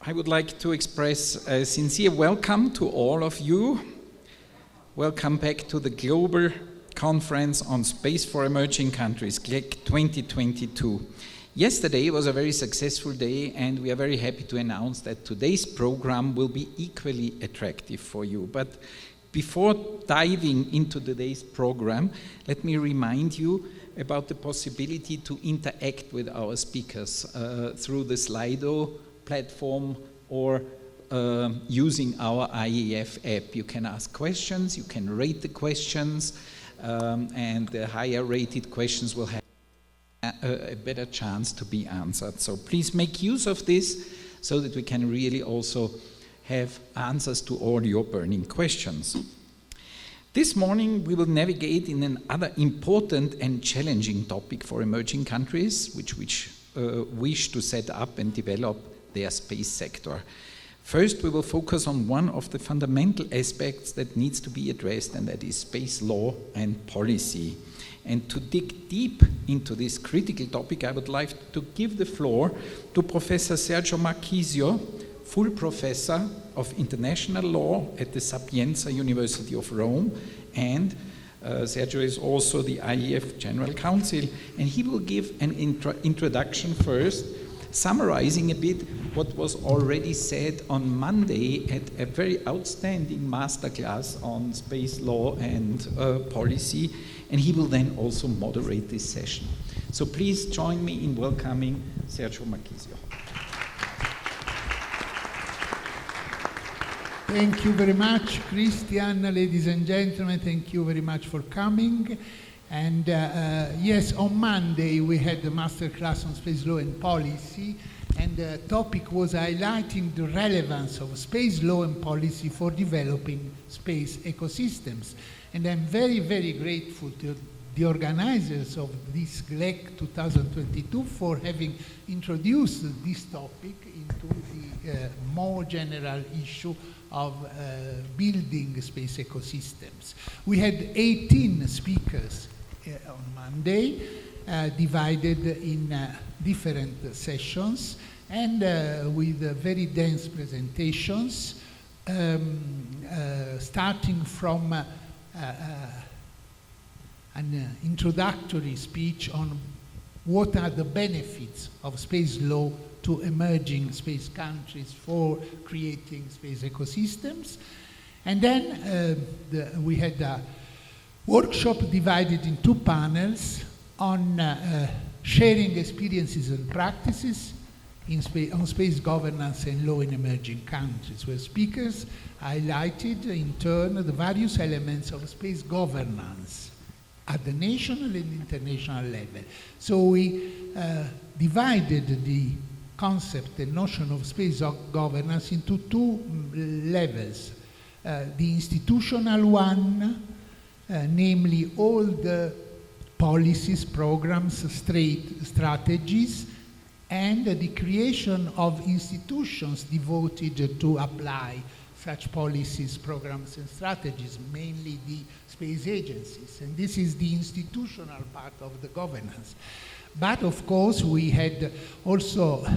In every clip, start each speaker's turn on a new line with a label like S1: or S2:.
S1: I would like to express a sincere welcome to all of you. Welcome back to the Global Conference on Space for Emerging Countries, Glec 2022. Yesterday was a very successful day, and we are very happy to announce that today's program will be equally attractive for you. But before diving into today's program, let me remind you about the possibility to interact with our speakers through the Slido platform or using our IEF app. You can ask questions, you can rate the questions, and the higher rated questions will have a better chance to be answered. So please make use of this so that we can really also have answers to all your burning questions. This morning we will navigate in another important and challenging topic for emerging countries which wish to set up and develop their space sector. First, we will focus on one of the fundamental aspects that needs to be addressed, and that is space law and policy. And to dig deep into this critical topic, I would like to give the floor to Professor Sergio Marchisio, full professor of international law at the Sapienza University of Rome, and Sergio is also the IEF General Counsel, and he will give an introduction first, summarizing a bit what was already said on Monday at a very outstanding masterclass on space law and policy, and he will then also moderate this session. So please join me in welcoming Sergio Marchisio.
S2: Thank you very much, Christian. Ladies and gentlemen, thank you very much for coming. And yes, on Monday we had the masterclass on space law and policy, and the topic was highlighting the relevance of space law and policy for developing space ecosystems. And I'm very, very grateful to the organizers of this Glec 2022 for having introduced this topic into the more general issue of building space ecosystems. We had 18 speakers on Monday, divided in different sessions, and with very dense presentations, starting from an introductory speech on what are the benefits of space law to emerging space countries for creating space ecosystems. And then we had a workshop divided in two panels on sharing experiences and practices on space governance and law in emerging countries, where speakers highlighted in turn the various elements of space governance at the national and international level. So we divided the concept and notion of space governance into two levels. The institutional one, namely all the policies, programs, strategies, and the creation of institutions devoted to apply such policies, programs, and strategies, mainly the space agencies. And this is the institutional part of the governance. But of course, we had also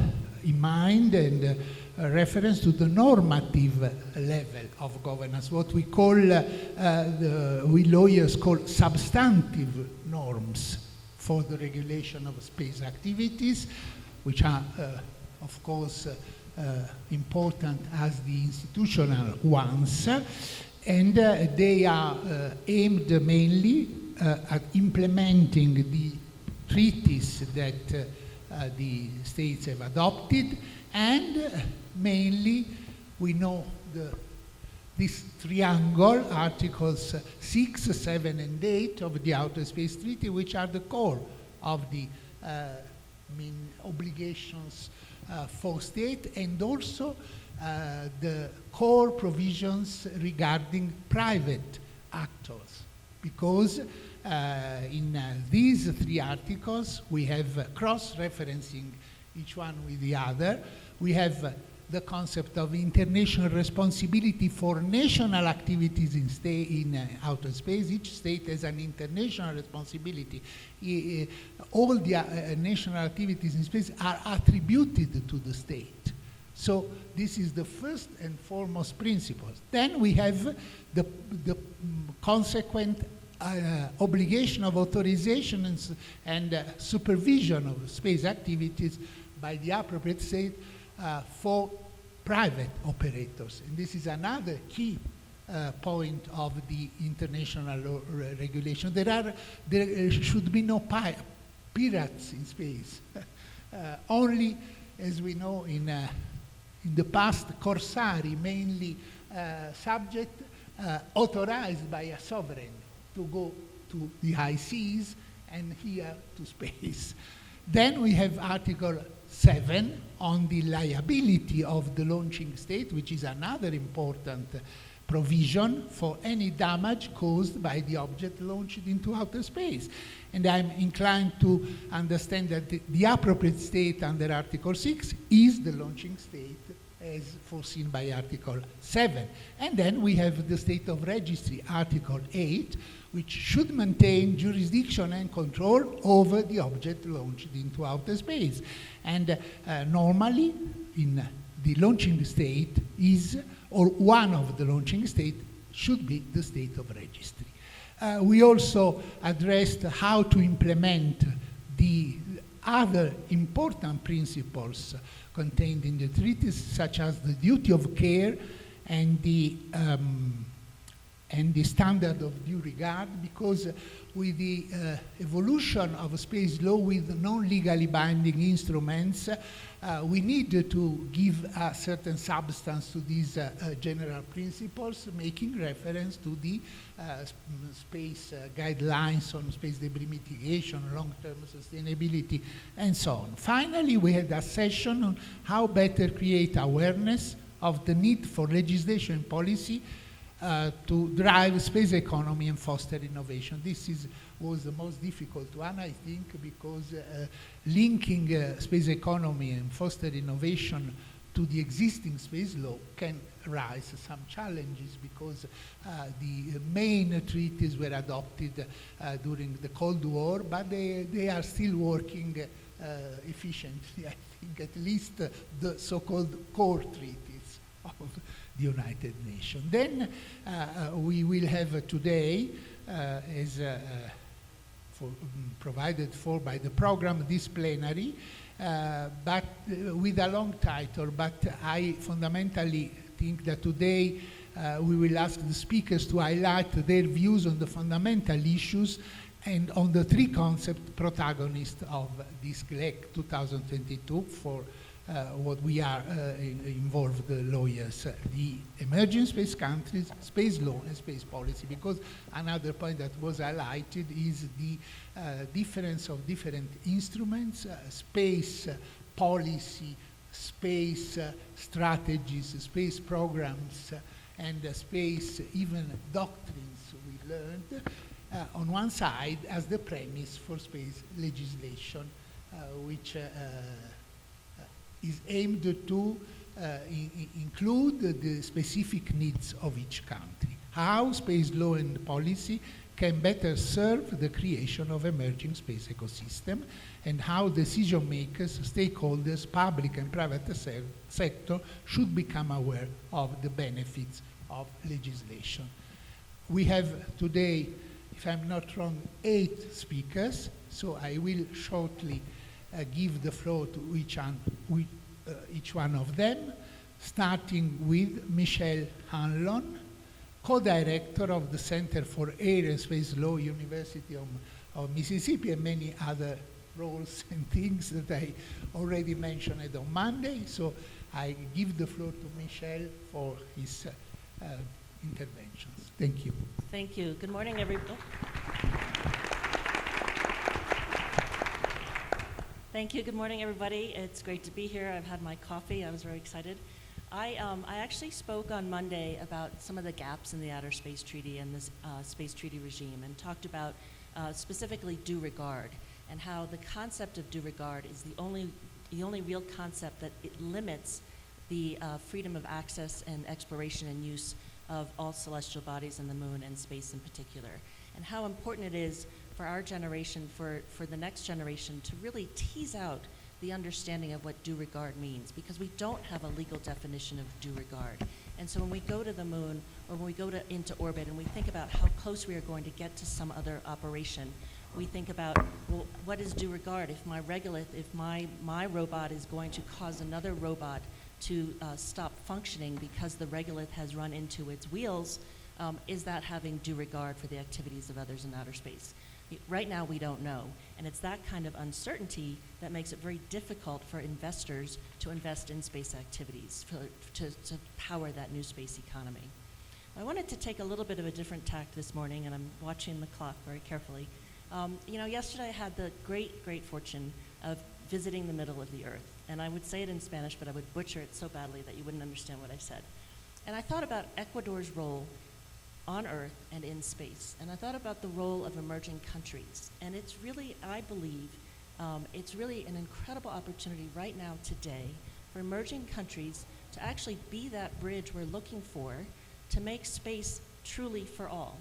S2: in mind and reference to the normative level of governance, what we call, we lawyers call substantive norms for the regulation of space activities, which are, of course, important as the institutional ones, and they are aimed mainly at implementing the treaties that the states have adopted, and mainly we know this triangle, Articles 6, 7, and 8 of the Outer Space Treaty, which are the core of the obligations for state, and also the core provisions regarding private actors, because in these three articles we have cross-referencing each one with the other. We have the concept of international responsibility for national activities in outer space. Each state has an international responsibility. All the national activities in space are attributed to the state. So this is the first and foremost principle. Then we have the consequent obligation of authorization and supervision of space activities by the appropriate state for private operators. And this is another key point of the international regulation. There should be no pirates in space. Only, as we know, in the past, corsari, mainly subject authorized by a sovereign to go to the high seas and here to space. Then we have Article 7 on the liability of the launching state, which is another important provision for any damage caused by the object launched into outer space. And I'm inclined to understand that the appropriate state under Article 6 is the launching state as foreseen by Article 7. And then we have the state of registry, Article 8, which should maintain jurisdiction and control over the object launched into outer space. And normally, in the launching state is, or one of the launching state should be the state of registry. We also addressed how to implement the other important principles contained in the treaties, such as the duty of care and the standard of due regard, because with the evolution of space law with non-legally binding instruments, we need to give a certain substance to these general principles, making reference to the space guidelines on space debris mitigation, long-term sustainability, and so on. Finally, we had a session on how better create awareness of the need for legislation and policy to drive space economy and foster innovation. This was the most difficult one, I think, because linking space economy and foster innovation to the existing space law can raise some challenges, because the main treaties were adopted during the Cold War, but they are still working efficiently, I think, at least the so-called core treaties of the United Nations. Then we will have today, as provided for by the program, this plenary, but with a long title. But I fundamentally think that today we will ask the speakers to highlight their views on the fundamental issues and on the three concept protagonists of this Glec 2022 for what we are involved lawyers, the emerging space countries, space law, and space policy. Because another point that was highlighted is the difference of different instruments, space policy, space strategies, space programs, and space even doctrines we learned on one side as the premise for space legislation, which is aimed to include the specific needs of each country. How space law and policy can better serve the creation of emerging space ecosystem, and how decision makers, stakeholders, public and private sector should become aware of the benefits of legislation. We have today, if I'm not wrong, 8 speakers, so I will shortly give the floor to each one of them, starting with Michelle Hanlon, co-director of the Center for Air and Space Law, University of Mississippi, and many other roles and things that I already mentioned on Monday. So I give the floor to Michelle for his interventions. Thank you.
S3: Thank you. Good morning, everybody. Thank you. Good morning, everybody. It's great to be here. I've had my coffee. I was very excited. I actually spoke on Monday about some of the gaps in the Outer Space Treaty and this space treaty regime, and talked about specifically due regard, and how the concept of due regard is the only real concept that it limits the freedom of access and exploration and use of all celestial bodies and the moon and space in particular, and how important it is for our generation, for the next generation, to really tease out the understanding of what due regard means, because we don't have a legal definition of due regard. And so when we go to the moon, or when we go into orbit and we think about how close we are going to get to some other operation, we think about, well, what is due regard? If my regolith, if my robot is going to cause another robot to stop functioning because the regolith has run into its wheels, is that having due regard for the activities of others in outer space? Right now, we don't know, and it's that kind of uncertainty that makes it very difficult for investors to invest in space activities, to power that new space economy. I wanted to take a little bit of a different tack this morning, and I'm watching the clock very carefully. Yesterday I had the great fortune of visiting the middle of the Earth, and I would say it in Spanish, but I would butcher it so badly that you wouldn't understand what I said. And I thought about Ecuador's role on Earth and in space. And I thought about the role of emerging countries. And it's really, I believe, it's really an incredible opportunity right now today for emerging countries to actually be that bridge we're looking for to make space truly for all.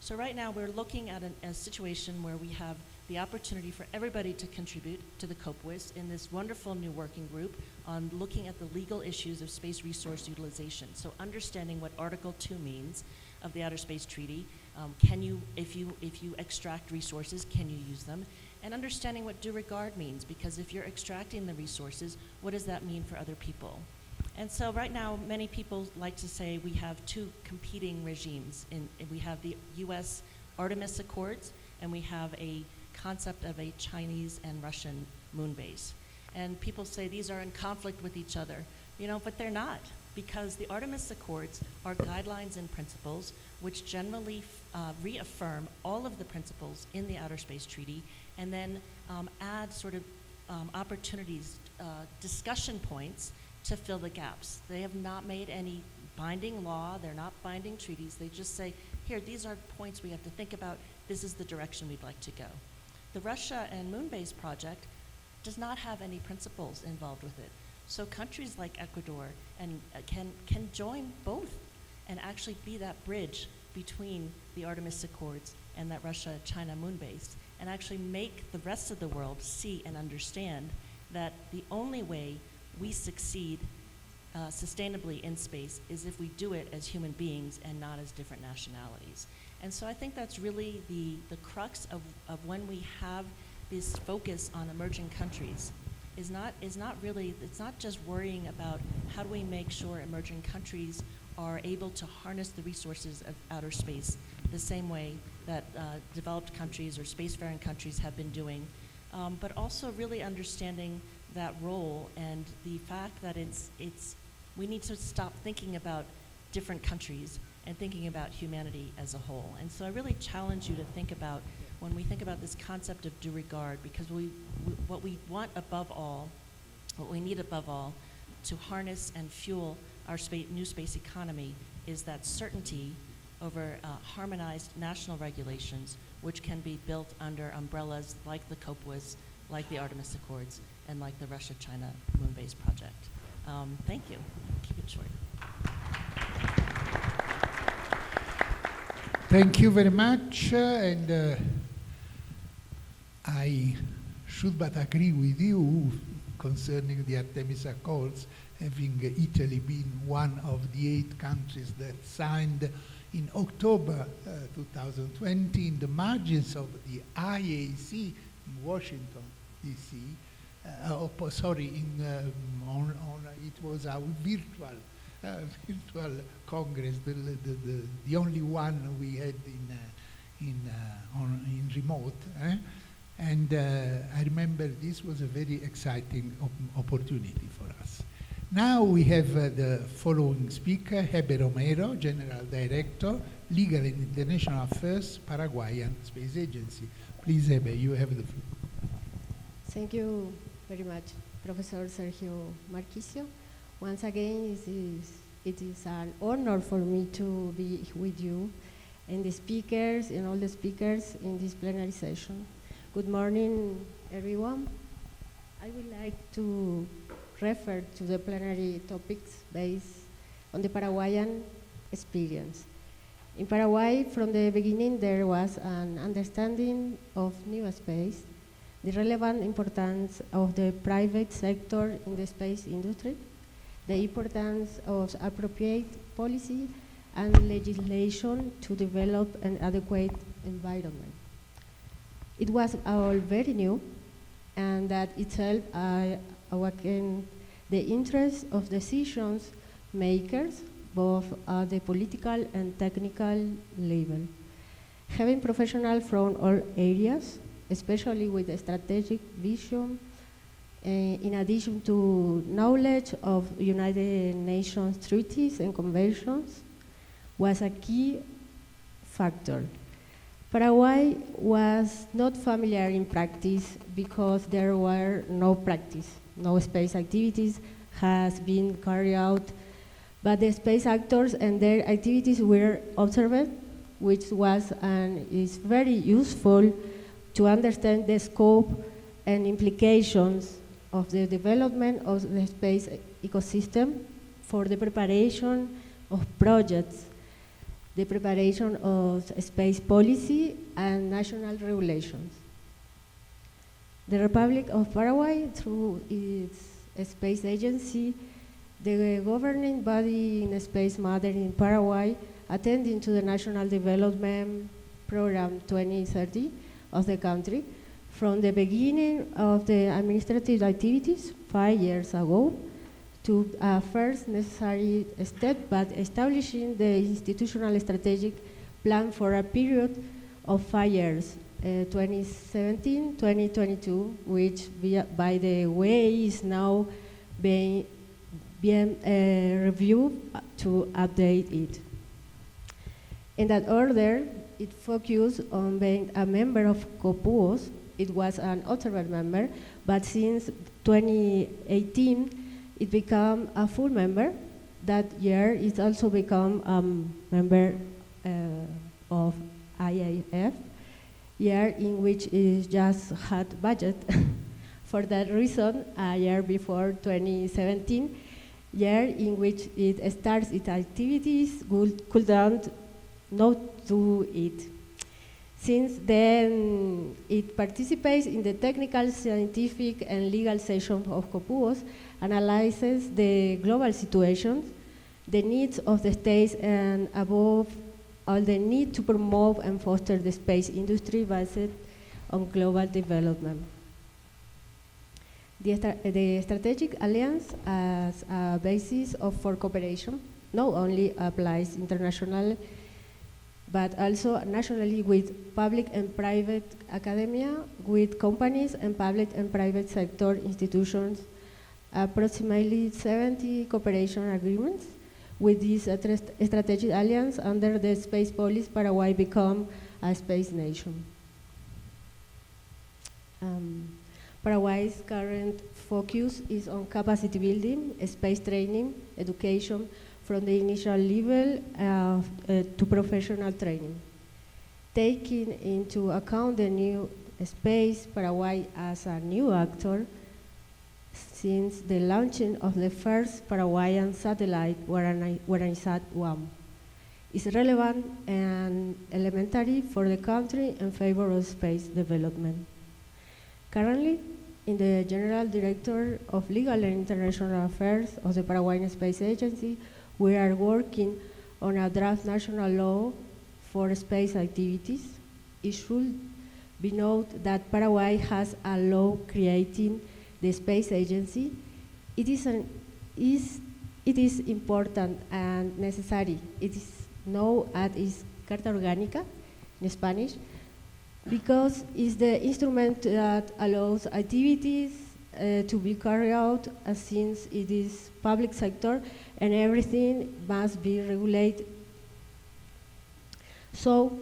S3: So right now we're looking at a situation where we have the opportunity for everybody to contribute to the COPWIS in this wonderful new working group on looking at the legal issues of space resource utilization. So understanding what Article 2 means of the Outer Space Treaty. If you extract resources, can you use them? And understanding what due regard means, because if you're extracting the resources, what does that mean for other people? And so right now, many people like to say we have two competing regimes. We have the US Artemis Accords, and we have a concept of a Chinese and Russian moon base. And people say these are in conflict with each other, but they're not, because the Artemis Accords are guidelines and principles which generally reaffirm all of the principles in the Outer Space Treaty, and then add sort of opportunities, discussion points to fill the gaps. They have not made any binding law, they're not binding treaties, they just say, here, these are points we have to think about, this is the direction we'd like to go. The Russia and moon base project does not have any principles involved with it. So countries like Ecuador can join both and actually be that bridge between the Artemis Accords and that Russia-China moon base, and actually make the rest of the world see and understand that the only way we succeed sustainably in space is if we do it as human beings and not as different nationalities. And so I think that's really the crux of when we have this focus on emerging countries is not really, it's not just worrying about how do we make sure emerging countries are able to harness the resources of outer space the same way that developed countries or spacefaring countries have been doing, but also really understanding that role and the fact that we need to stop thinking about different countries and thinking about humanity as a whole. And so I really challenge you to think about, when we think about this concept of due regard, because what we want above all, what we need above all to harness and fuel our new space economy is that certainty over harmonized national regulations, which can be built under umbrellas like the COPWIS, like the Artemis Accords, and like the Russia-China moon base project. Thank you. Keep it short.
S2: Thank you very much, and I should but agree with you concerning the Artemis Accords, having Italy been one of the 8 countries that signed in October 2020 in the margins of the IAC in Washington, D.C. It was our virtual Congress, the only one we had in remote. And I remember this was a very exciting opportunity for us. Now we have the following speaker, Hebe Romero, General Director, Legal and International Affairs, Paraguayan Space Agency. Please, Hebe, you have the floor.
S4: Thank you very much, Professor Sergio Marquisio. Once again, it is an honor for me to be with you and the speakers and all the speakers in this plenary session. Good morning, everyone. I would like to refer to the plenary topics based on the Paraguayan experience. In Paraguay, from the beginning, there was an understanding of new space the relevant importance of the private sector in the space industry, the importance of appropriate policy and legislation to develop an adequate environment. It was all very new, and that itself awakened the interest of decisions makers, both at the political and technical level. Having professionals from all areas, especially with a strategic vision, in addition to knowledge of United Nations treaties and conventions, was a key factor. Paraguay was not familiar in practice because there were no practice, no space activities has been carried out, but the space actors and their activities were observed, which was and is very useful to understand the scope and implications of the development of the space ecosystem for the preparation of projects, the preparation of space policy and national regulations. The Republic of Paraguay, through its space agency, the governing body in space matter in Paraguay, attending to the National Development Program 2030 of the country, from the beginning of the administrative activities 5 years ago, to first necessary step, but establishing the institutional strategic plan for a period of 5 years, 2017-2022, which by the way is now being reviewed to update it. In that order, it focused on being a member of COPUOS. It was an observer member, but since 2018, it became a full member. That year, it also became a member of IAF, year in which it just had budget. For that reason, a year before 2017, year in which it starts its activities, could down not do it. Since then, it participates in the technical, scientific, and legal session of COPUOS, analyzes the global situation, the needs of the states, and above all, the need to promote and foster the space industry based on global development. The strategic alliance as a basis for cooperation not only applies internationally, but also nationally with public and private academia, with companies and public and private sector institutions, approximately 70 cooperation agreements. With this strategic alliance under the space policy, Paraguay become a space nation. Paraguay's current focus is on capacity building, space training, education, from the initial level to professional training. Taking into account the new space, Paraguay as a new actor, since the launching of the first Paraguayan satellite, Guaranisat-1, is relevant and elementary for the country in favor of space development. Currently, in the General Director of Legal and International Affairs of the Paraguayan Space Agency, we are working on a draft national law for space activities. It should be noted that Paraguay has a law creating the space agency. It is important and necessary. It is known as Carta Orgánica in Spanish, because it's the instrument that allows activities to be carried out, since it is public sector and everything must be regulated. So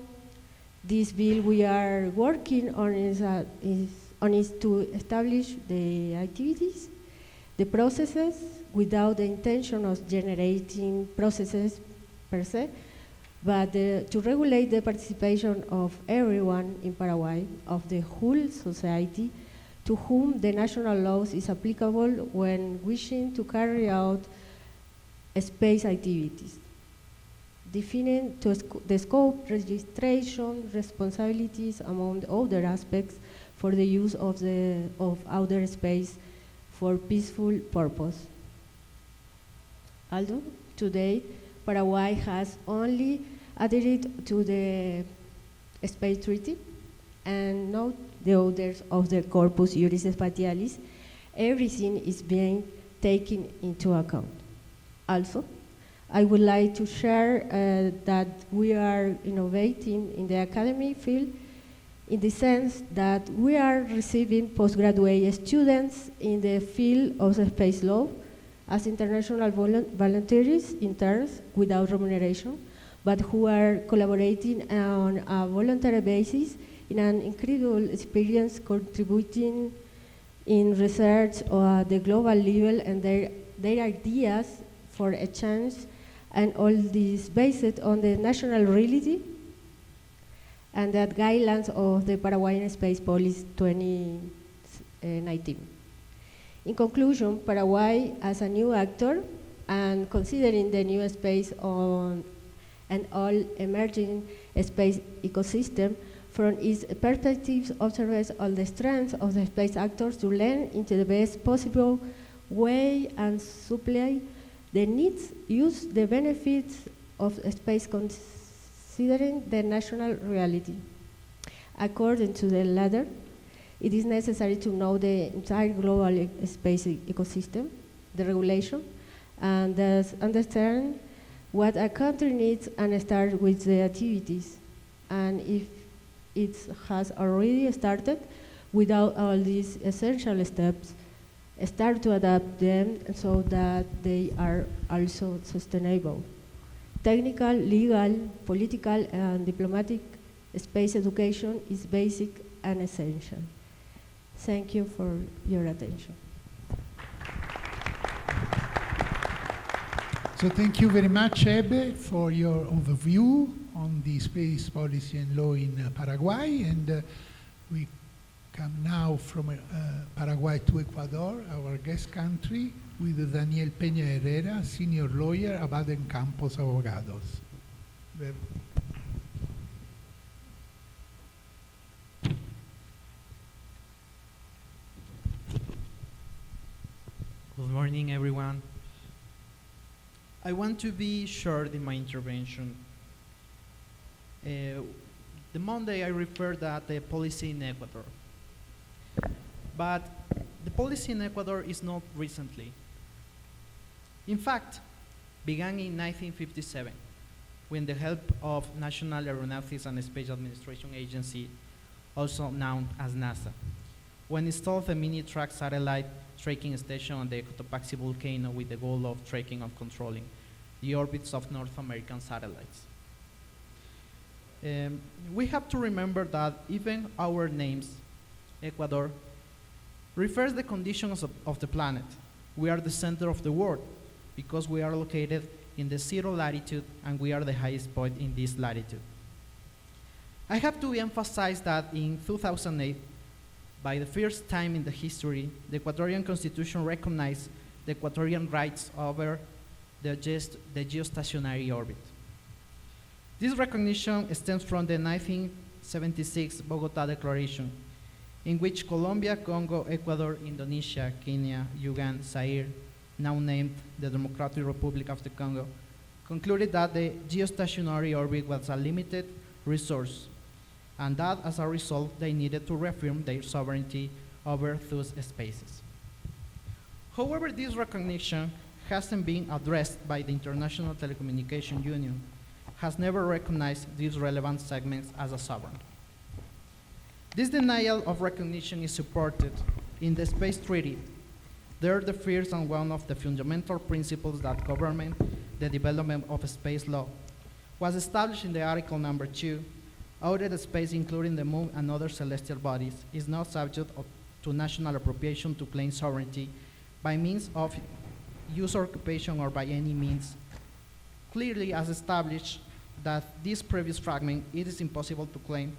S4: this bill we are working on is to establish the activities, the processes, without the intention of generating processes per se, but to regulate the participation of everyone in Paraguay, of the whole society, to whom the national laws is applicable when wishing to carry out space activities, defining the scope, registration, responsibilities, among other aspects, for the use of outer space for peaceful purpose. Although today Paraguay has only adhered to the Space Treaty and not the orders of the Corpus Juris Spatialis, everything is being taken into account. Also, I would like to share that we are innovating in the academic field in the sense that we are receiving postgraduate students in the field of the space law as international volunteers interns without remuneration, but who are collaborating on a voluntary basis in an incredible experience, contributing in research at the global level and their ideas for a change, and all this based on the national reality and the guidelines of the Paraguayan Space Policy 2019. In conclusion, Paraguay as a new actor and considering the new space on and all emerging space ecosystem, from its perspectives observes all the strengths of the space actors to learn into the best possible way and supply the needs, use the benefits of space considering the national reality. According to the latter, it is necessary to know the entire global space ecosystem, the regulation, and thus understand what a country needs and start with the activities. And if it has already started without all these essential steps, start to adapt them so that they are also sustainable. Technical, legal, political, and diplomatic space education is basic and essential. Thank you for your attention.
S2: So thank you very much, Ebe, for your overview on the space policy and law in Paraguay. And we come now from Paraguay to Ecuador, our guest country, with Daniel Peña Herrera, senior lawyer at Baden Campos Abogados.
S5: Good morning, everyone. I want to be short in my intervention. The Monday I referred that the policy in Ecuador. But the policy in Ecuador is not recently. In fact, began in 1957, with the help of National Aeronautics and Space Administration Agency, also known as NASA, when installed a mini-track satellite tracking station on the Cotopaxi volcano with the goal of tracking and controlling the orbits of North American satellites. We have to remember that even our names, Ecuador, refers the conditions of the planet. We are the center of the world because we are located in the 0 latitude and we are the highest point in this latitude. I have to emphasize that in 2008, by the first time in the history, the Ecuadorian Constitution recognized the Ecuadorian rights over the geostationary orbit. This recognition stems from the 1976 Bogota Declaration, in which Colombia, Congo, Ecuador, Indonesia, Kenya, Uganda, Zaire, now named the Democratic Republic of the Congo, concluded that the geostationary orbit was a limited resource, and that as a result they needed to reaffirm their sovereignty over those spaces. However, this recognition hasn't been addressed by the International Telecommunication Union, has never recognized these relevant segments as a sovereign. This denial of recognition is supported in the Space Treaty. There, the first and one of the fundamental principles that govern the development of space law was established in the Article number 2. Outer space, including the moon and other celestial bodies, is not subject to national appropriation to claim sovereignty by means of use or occupation or by any means. Clearly, as established that this previous fragment, it is impossible to claim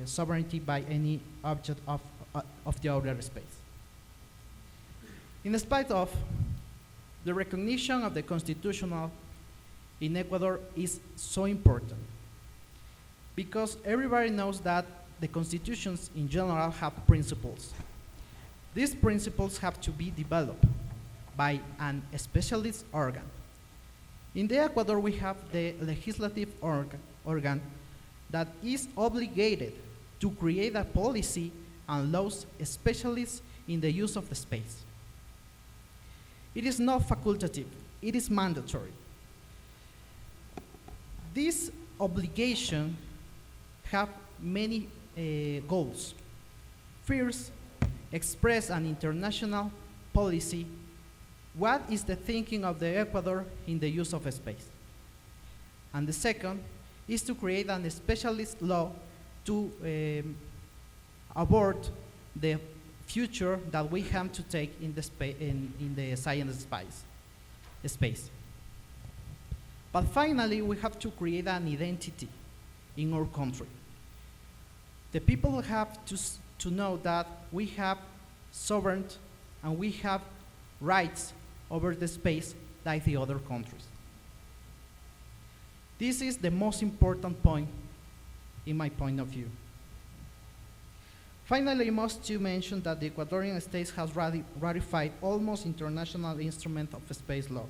S5: sovereignty by any object of the outer space. In spite of the recognition of the constitutional in Ecuador is so important because everybody knows that the constitutions in general have principles. These principles have to be developed by an specialist organ. In the Ecuador, we have the legislative organ that is obligated to create a policy and laws specialists in the use of the space. It is not facultative, it is mandatory. This obligation have many goals. First, express an international policy. What is the thinking of the Ecuador in the use of space? And the second is to create a specialist law to avoid the future that we have to take in the science space. But finally, we have to create an identity in our country. The people have to know that we have sovereignty and we have rights over the space like the other countries. This is the most important point in my point of view. Finally, I must to mention that the Ecuadorian state has ratified almost international instrument of space law.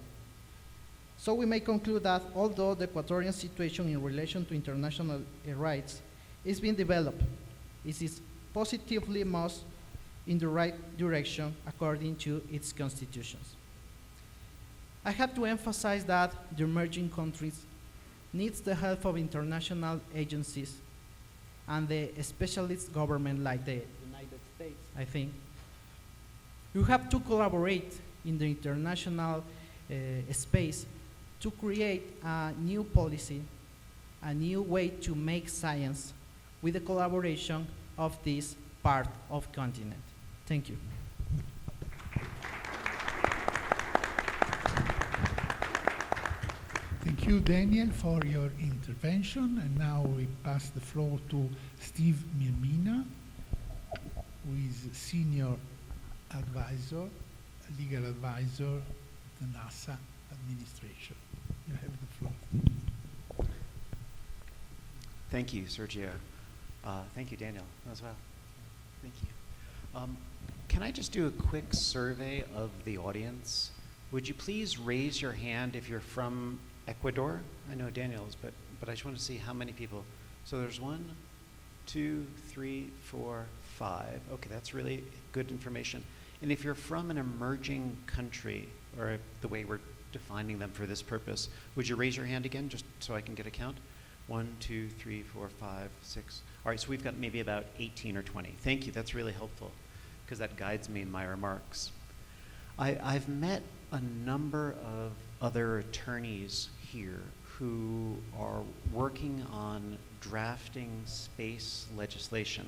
S5: So we may conclude that although the Ecuadorian situation in relation to international rights is being developed, it is positively most in the right direction according to its constitutions. I have to emphasize that the emerging countries needs the help of international agencies and the specialist government like the United States, I think. You have to collaborate in the international space to create a new policy, a new way to make science with the collaboration of this part of continent. Thank you.
S2: Thank you, Daniel, for your intervention. And now we pass the floor to Steve Mirmina, who is senior advisor, legal advisor at the NASA administration. You have the floor.
S6: Thank you, Sergio. Thank you, Daniel, as well. Thank you. Can I just do a quick survey of the audience? Would you please raise your hand if you're from Ecuador? I know Daniel's, but I just want to see how many people. So there's 1, 2, 3, 4, 5. Okay, that's really good information. And if you're from an emerging country, or the way we're defining them for this purpose, would you raise your hand again, just so I can get a count? 1, 2, 3, 4, 5, 6. All right, so we've got maybe about 18 or 20. Thank you, that's really helpful, because that guides me in my remarks. I've met a number of other attorneys here who are working on drafting space legislation,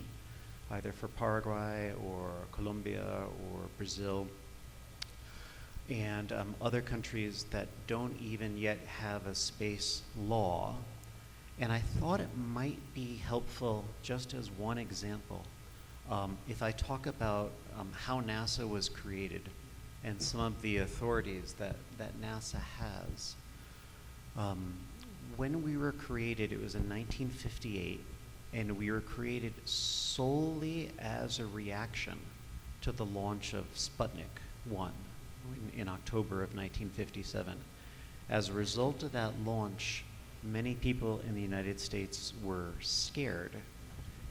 S6: either for Paraguay or Colombia or Brazil, and other countries that don't even yet have a space law. And I thought it might be helpful, just as one example, if I talk about how NASA was created and some of the authorities that NASA has. When we were created, it was in 1958, and we were created solely as a reaction to the launch of Sputnik 1 in October of 1957. As a result of that launch, many people in the United States were scared,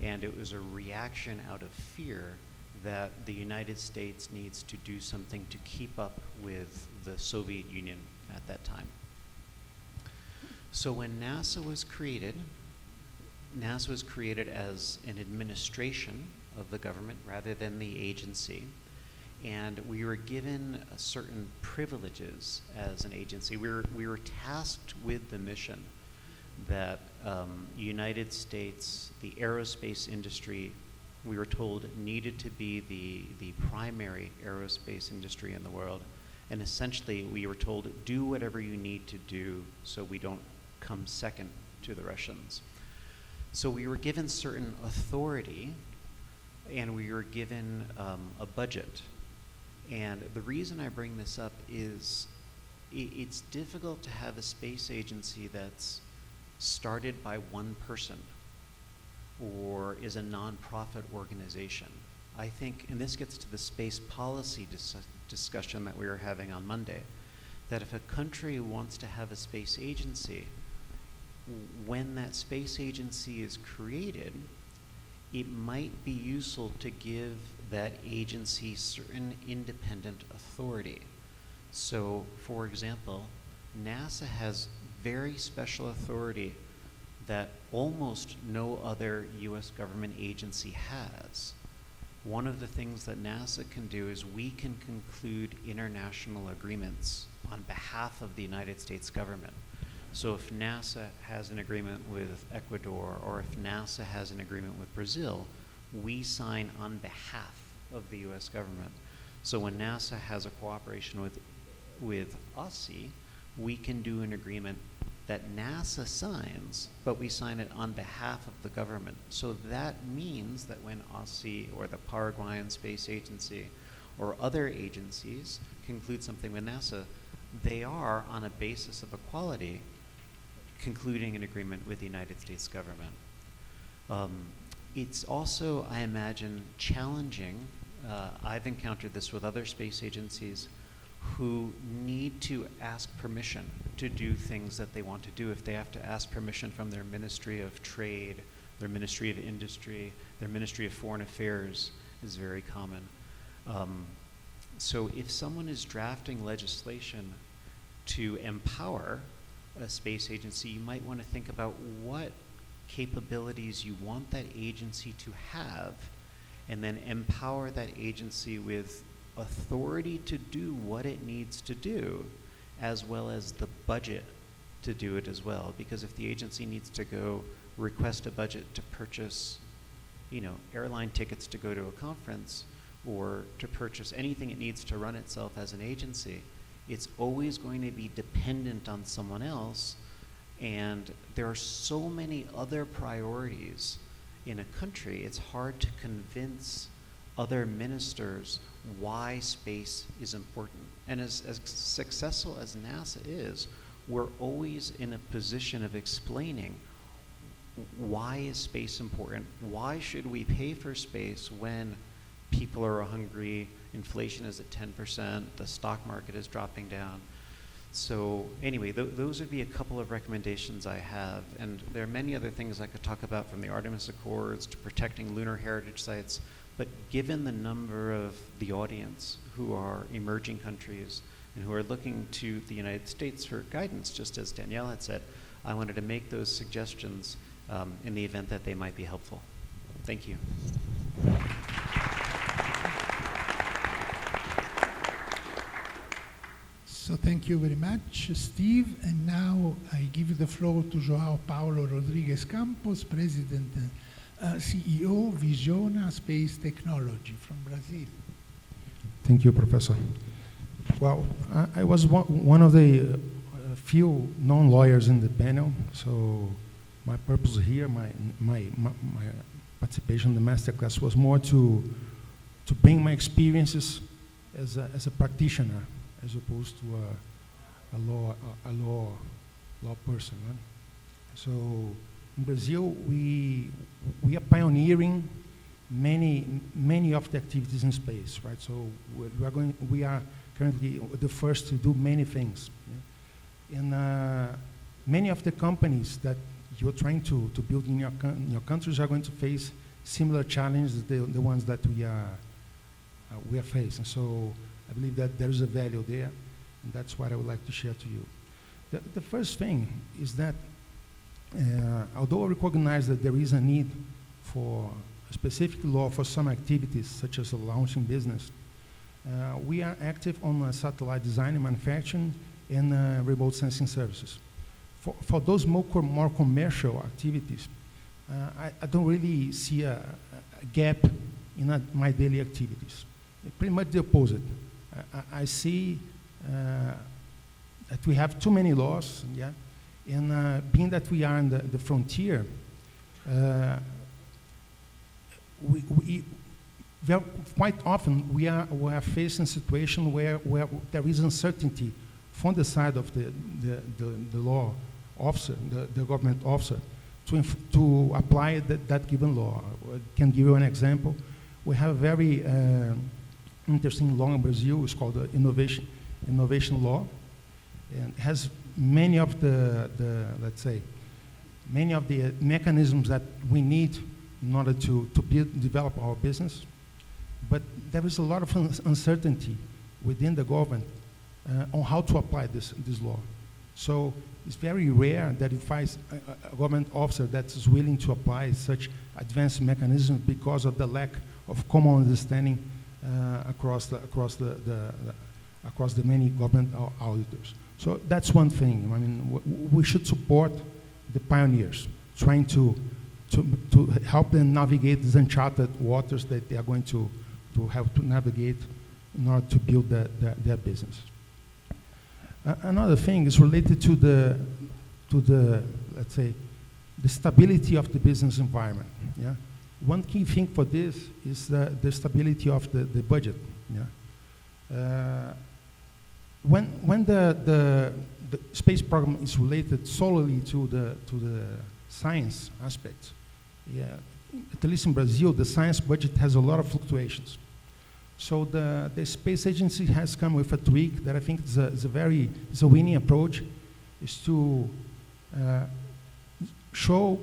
S6: and it was a reaction out of fear that the United States needs to do something to keep up with the Soviet Union at that time. So when NASA was created as an administration of the government rather than the agency, and we were given certain privileges as an agency. We were tasked with the mission that United States, the aerospace industry, we were told needed to be the primary aerospace industry in the world. And essentially, we were told, do whatever you need to do so we don't come second to the Russians. So we were given certain authority, and we were given a budget. And the reason I bring this up is it's difficult to have a space agency that's started by one person, or is a nonprofit organization. I think, and this gets to the space policy discussion that we were having on Monday, that if a country wants to have a space agency, when that space agency is created, it might be useful to give that agency certain independent authority. So, for example, NASA has very special authority that almost no other US government agency has. One of the things that NASA can do is we can conclude international agreements on behalf of the United States government. So if NASA has an agreement with Ecuador, or if NASA has an agreement with Brazil, we sign on behalf of the US government. So when NASA has a cooperation with OSCE, we can do an agreement that NASA signs, but we sign it on behalf of the government. So that means that when OSCE or the Paraguayan Space Agency or other agencies conclude something with NASA, they are, on a basis of equality, concluding an agreement with the United States government. It's also, I imagine, challenging. I've encountered this with other space agencies who need to ask permission to do things that they want to do. If they have to ask permission from their Ministry of Trade, their Ministry of Industry, their Ministry of Foreign Affairs is very common. So if someone is drafting legislation to empower a space agency, you might want to think about what capabilities you want that agency to have, and then empower that agency with authority to do what it needs to do, as well as the budget to do it as well. Because if the agency needs to go request a budget to purchase, airline tickets to go to a conference, or to purchase anything it needs to run itself as an agency, it's always going to be dependent on someone else. And there are so many other priorities in a country, it's hard to convince other ministers why space is important. And as successful as NASA is, we're always in a position of explaining why is space important? Why should we pay for space when people are hungry, inflation is at 10%, the stock market is dropping down? So anyway, those would be a couple of recommendations I have. And there are many other things I could talk about, from the Artemis Accords to protecting lunar heritage sites. But given the number of the audience who are emerging countries and who are looking to the United States for guidance, just as Danielle had said, I wanted to make those suggestions in the event that they might be helpful. Thank you.
S2: So thank you very much, Steve. And now I give the floor to João Paulo Rodrigues Campos, President and CEO, Visiona Space Technology from Brazil.
S7: Thank you, Professor. Well, I was one of the few non-lawyers in the panel, so my purpose here, my participation in the masterclass was more to bring my experiences as a practitioner, as opposed to a law person. Right? So in Brazil, we are pioneering many of the activities in space, right? So we are currently the first to do many things. Yeah? And many of the companies that you're trying to build in your countries are going to face similar challenges, the ones that we are facing. So I believe that there is a value there, and that's what I would like to share to you. The first thing is that although I recognize that there is a need for a specific law for some activities, such as a launching business, we are active on satellite design and manufacturing and remote sensing services. For those more commercial activities, I don't really see a gap in my daily activities. Pretty much the opposite. I see that we have too many laws, yeah, and being that we are in the frontier, quite often we are facing a situation where there is uncertainty from the side of the law officer, the government officer, to apply that given law. I can give you an example. We have a very interesting law in Brazil. It's called the innovation law, and it has many of the let's say, many of the mechanisms that we need in order to develop our business. But there is a lot of uncertainty within the government on how to apply this law. So it's very rare that you find a government officer that is willing to apply such advanced mechanisms because of the lack of common understanding across the many government auditors. So that's one thing. I mean, we should support the pioneers, trying to help them navigate these uncharted waters that they are going to have to navigate in order to build their business. Another thing is related to the let's say, the stability of the business environment. Yeah, one key thing for this is the stability of the budget. Yeah, when the space program is related solely to the science aspect, yeah, at least in Brazil, the science budget has a lot of fluctuations. So the space agency has come with a tweak that I think is a winning approach, is to show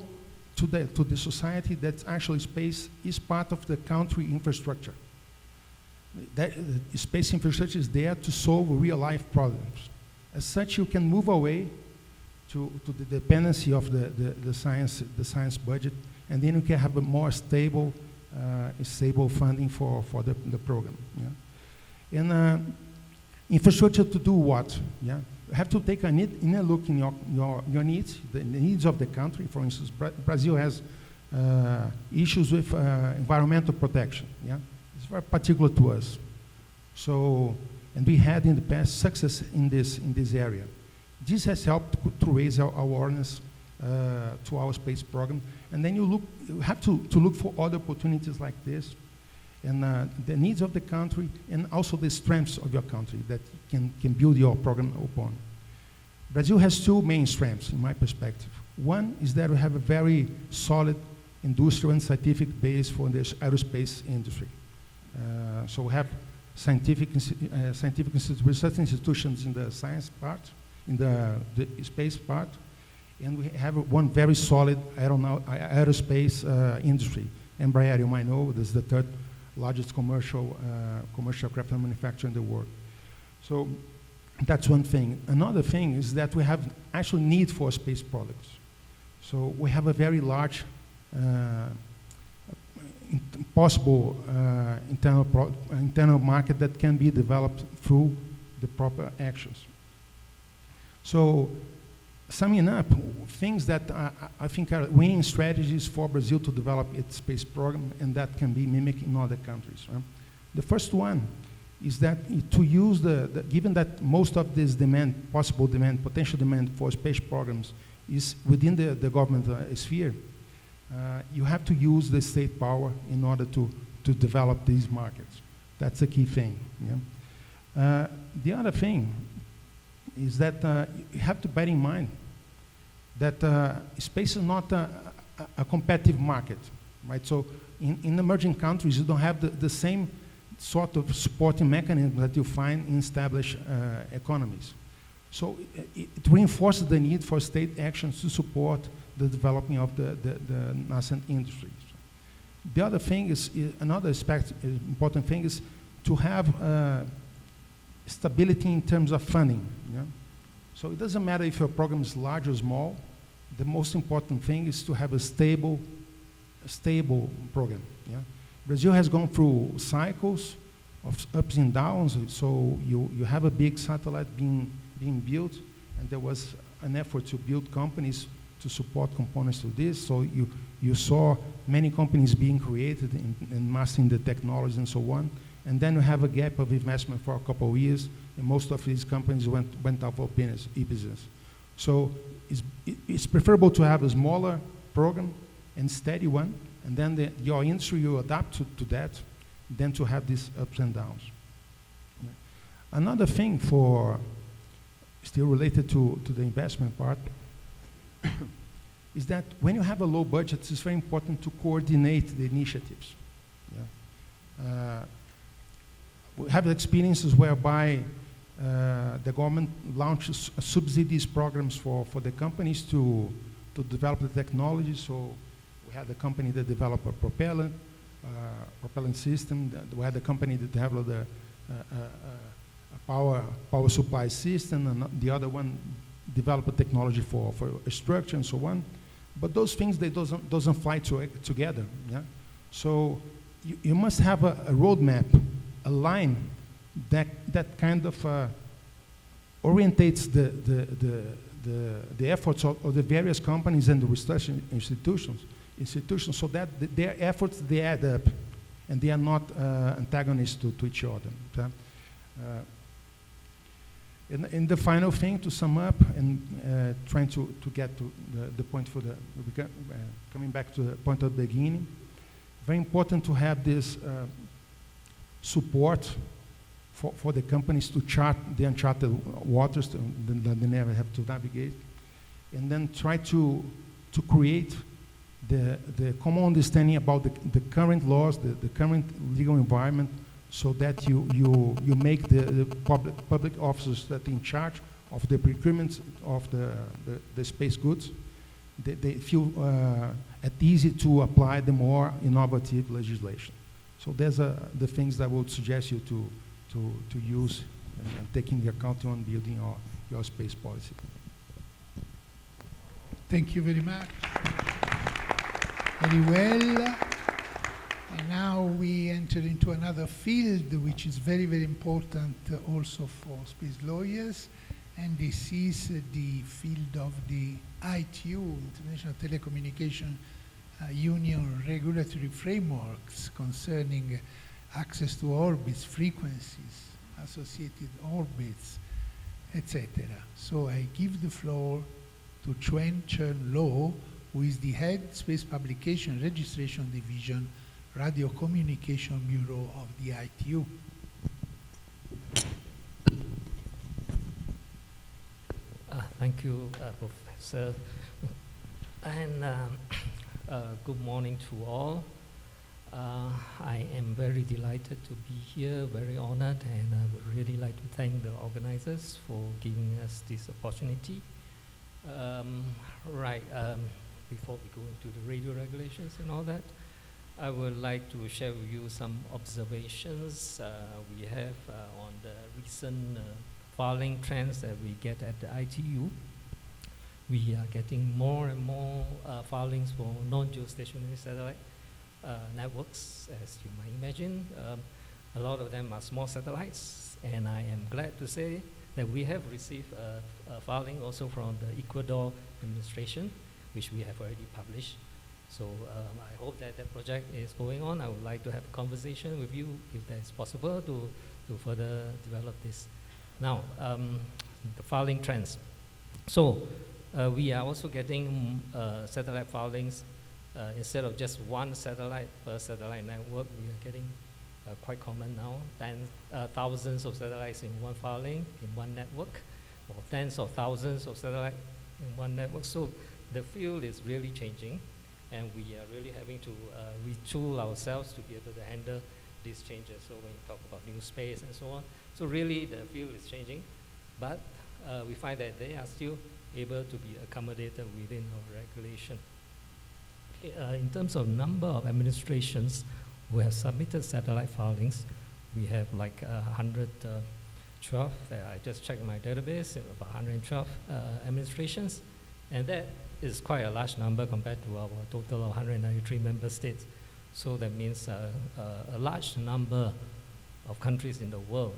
S7: to the society that actually space is part of the country infrastructure. That space infrastructure is there to solve real life problems. As such, you can move away to the dependency of the science budget, and then you can have a more stable funding for the program. Yeah? And infrastructure to do what? Yeah? You have to take inner look in your needs, the needs of the country. For instance, Brazil has issues with environmental protection. Yeah? It's very particular to us. So, and we had in the past success in this area. This has helped to raise our awareness to our space program. And then you have to look for other opportunities like this, and the needs of the country, and also the strengths of your country that can build your program upon. Brazil has two main strengths, in my perspective. One is that we have a very solid industrial and scientific base for the aerospace industry. So we have scientific research institutions in the science part, in the space part, and we have one very solid aerospace industry. Embraer, you might know, this is the third largest commercial aircraft manufacturer in the world. So that's one thing. Another thing is that we have actual need for space products. So we have a very large possible internal market that can be developed through the proper actions. So, summing up, things that I think are winning strategies for Brazil to develop its space program, and that can be mimicked in other countries. Right? The first one is that to use given that most of this potential demand for space programs is within the government sphere, you have to use the state power in order to develop these markets. That's a key thing. Yeah? The other thing is that you have to bear in mind that space is not a competitive market, right? So in emerging countries, you don't have the same sort of supporting mechanism that you find in established economies. So it reinforces the need for state actions to support the development of the nascent industries. The other thing is, another aspect, important thing is to have stability in terms of funding. Yeah? So it doesn't matter if your program is large or small. The most important thing is to have a stable program. Yeah? Brazil has gone through cycles of ups and downs. So you have a big satellite being built, and there was an effort to build companies to support components to this. So you saw many companies being created and mastering the technology and so on. And then you have a gap of investment for a couple of years, and most of these companies went out of business. So it's preferable to have a smaller program and steady one, and then your industry, you adapt to that, than to have these ups and downs. Yeah. Another thing still related to the investment part, is that when you have a low budget, it's very important to coordinate the initiatives. Yeah? We have experiences whereby the government launches subsidies programs for the companies to develop the technology. So we had a company that developed a propellant system. We had a company that developed a power supply system, and the other one developed a technology for a structure and so on. But those things, they doesn't fly together. Yeah? So you must have a roadmap, a line that kind of orientates the efforts of the various companies and the research institutions so that their efforts, they add up and they are not antagonists to each other. Okay? And the final thing, to sum up and trying to get to the point coming back to the point at the beginning, very important to have this support for the companies to chart the uncharted waters that they never have to navigate, and then try to create the common understanding about the current laws, the current legal environment, so that you make the public officers that are in charge of the procurement of the space goods, they feel at easy to apply the more innovative legislation. So there's the things that I would suggest you to use and take into account when building your space policy.
S2: Thank you very much. Very well. And now we enter into another field which is very, very important also for space lawyers, and this is the field of the ITU, International Telecommunication Union regulatory frameworks concerning access to orbits, frequencies, associated orbits, etc. So I give the floor to Chuen Chen Lo, who is the head Space Publication Registration Division, Radio Communication Bureau of the ITU.
S8: Thank you, Professor. And good morning to all. I am very delighted to be here, very honored, and I would really like to thank the organizers for giving us this opportunity. Before we go into the radio regulations and all that, I would like to share with you some observations we have on the recent filing trends that we get at the ITU. We are getting more and more filings for non-geostationary satellite networks, as you might imagine. A lot of them are small satellites, and I am glad to say that we have received a filing also from the Ecuador administration, which we have already published. So I hope that that project is going on. I would like to have a conversation with you, if that is possible, to further develop this. Now, the filing trends. So we are also getting satellite filings. Instead of just one satellite per satellite network, we are getting quite common now, thousands of satellites in one filing, in one network, or tens of thousands of satellites in one network. So the field is really changing, and we are really having to retool ourselves to be able to handle these changes. So when you talk about new space and so on, so really the field is changing, but we find that they are still able to be accommodated within our regulation. In terms of number of administrations who have submitted satellite filings, we have like 112. I just checked my database, about 112 administrations, and that is quite a large number compared to our total of 193 member states. So that means a large number of countries in the world,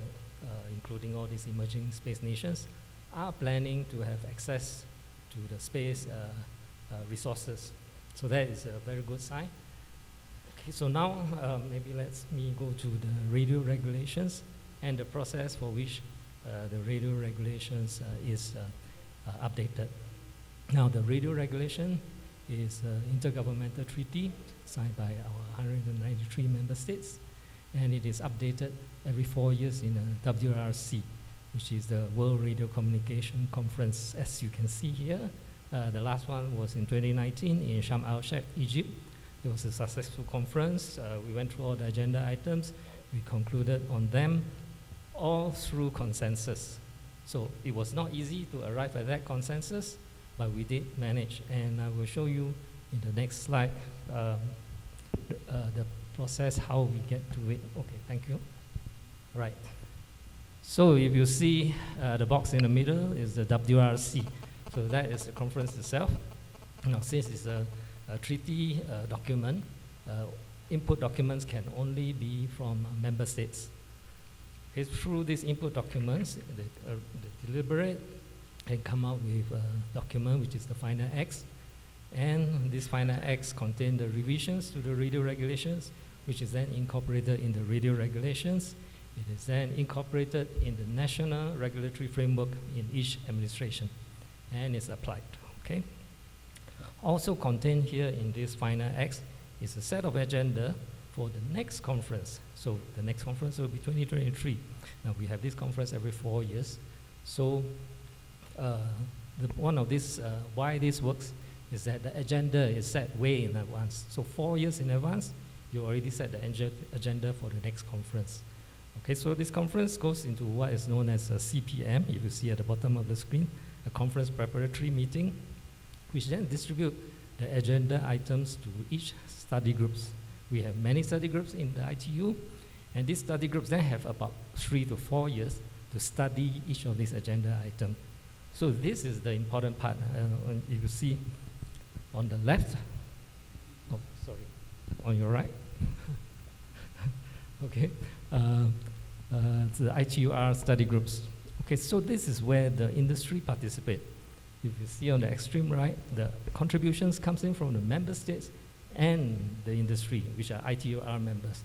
S8: including all these emerging space nations, are planning to have access to the space resources. So that is a very good sign. Okay, so now maybe let me go to the radio regulations and the process for which the radio regulations is updated. Now the radio regulation is an intergovernmental treaty signed by our 193 member states, and it is updated every 4 years in a WRC, which is the World Radio Communication Conference. As you can see here, The last one was in 2019 in Sharm el-Sheikh, Egypt. It was a successful conference. We went through all the agenda items. We concluded on them all through consensus. So it was not easy to arrive at that consensus, but we did manage. And I will show you in the next slide the process, how we get to it. Okay, thank you. Right. So if you see the box in the middle is the WRC. So that is the conference itself. Now, since it's a treaty document, input documents can only be from member states. Okay, through these input documents, they deliberate and come out with a document which is the final X. And this final X contains the revisions to the radio regulations, which is then incorporated in the radio regulations. It is then incorporated in the national regulatory framework in each administration, and is applied, okay? Also contained here in this final X is a set of agenda for the next conference. So the next conference will be 2023. Now we have this conference every 4 years. So one of this, why this works is that the agenda is set way in advance. So 4 years in advance, you already set the agenda for the next conference. Okay, so this conference goes into what is known as a CPM, if you see at the bottom of the screen, a conference preparatory meeting, which then distribute the agenda items to each study groups. We have many study groups in the ITU, and these study groups then have about 3 to 4 years to study each of these agenda items. So this is the important part. If you see on the left, oh, sorry, on your right, okay, the ITUR study groups. Okay, so this is where the industry participate. If you see on the extreme right, the contributions comes in from the member states and the industry, which are ITUR members.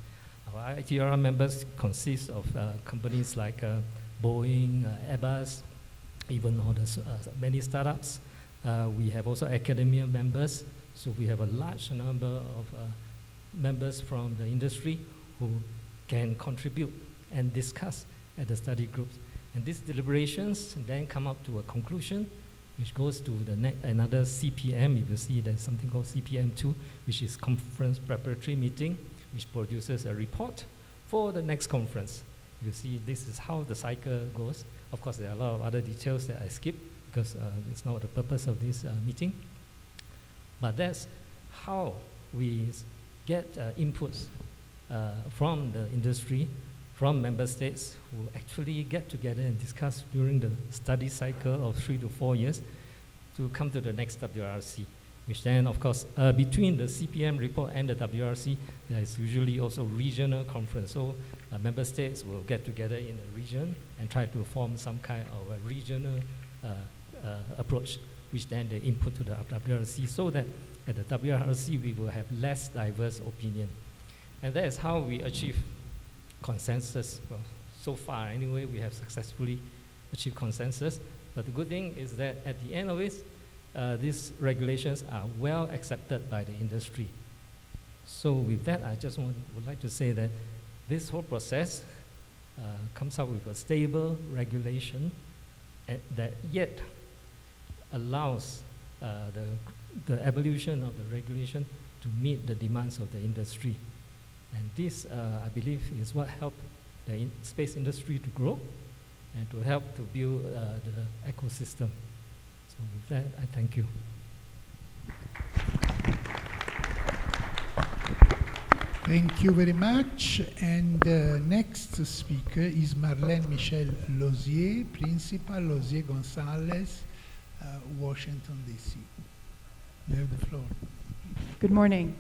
S8: Our ITUR members consist of companies like Boeing, Airbus, even all the many startups. We have also academia members, so we have a large number of members from the industry who can contribute and discuss at the study groups. And these deliberations then come up to a conclusion, which goes to the another CPM. If you see, there's something called CPM2, which is Conference Preparatory Meeting, which produces a report for the next conference. You see, this is how the cycle goes. Of course, there are a lot of other details that I skip because it's not the purpose of this meeting. But that's how we get inputs from the industry, from member states who actually get together and discuss during the study cycle of 3 to 4 years to come to the next WRC, which then, of course, between the CPM report and the WRC, there is usually also regional conference. So member states will get together in a region and try to form some kind of a regional approach, which then they input to the WRC, so that at the WRC we will have less diverse opinion. And that is how we achieve consensus. Well, so far anyway, we have successfully achieved consensus. But the good thing is that at the end of it, these regulations are well accepted by the industry. So with that, I just would like to say that this whole process comes up with a stable regulation that yet allows the evolution of the regulation to meet the demands of the industry. And this, I believe, is what helped the space industry to grow and to help to build the ecosystem. So with that, I thank you.
S2: Thank you very much. And the next speaker is Marlène Michel Lozier, Principal, Lozier Gonzalez, Washington, D.C. You have the floor.
S9: Good morning.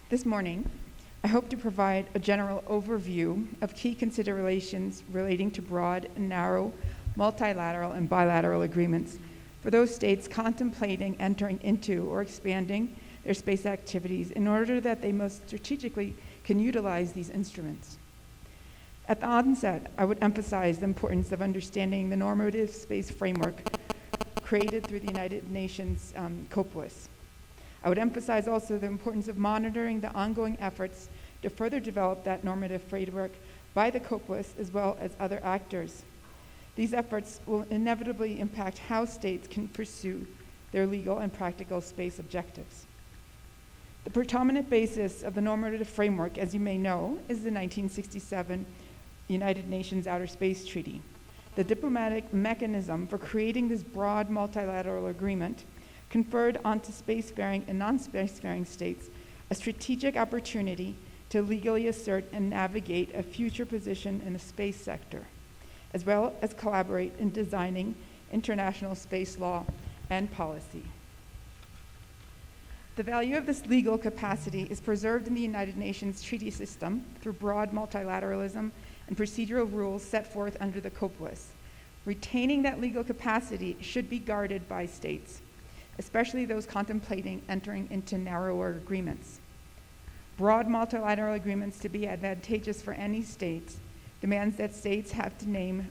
S9: This morning, I hope to provide a general overview of key considerations relating to broad and narrow multilateral and bilateral agreements for those states contemplating entering into or expanding their space activities in order that they most strategically can utilize these instruments. At the onset, I would emphasize the importance of understanding the normative space framework created through the United Nations COPUOS. I would emphasize also the importance of monitoring the ongoing efforts to further develop that normative framework by the COPUOS as well as other actors. These efforts will inevitably impact how states can pursue their legal and practical space objectives. The predominant basis of the normative framework, as you may know, is the 1967 United Nations Outer Space Treaty. The diplomatic mechanism for creating this broad multilateral agreement conferred onto spacefaring and non-spacefaring states a strategic opportunity to legally assert and navigate a future position in the space sector, as well as collaborate in designing international space law and policy. The value of this legal capacity is preserved in the United Nations treaty system through broad multilateralism and procedural rules set forth under the COPUOS. Retaining that legal capacity should be guarded by states, especially those contemplating entering into narrower agreements. Broad multilateral agreements to be advantageous for any state demands that states have to name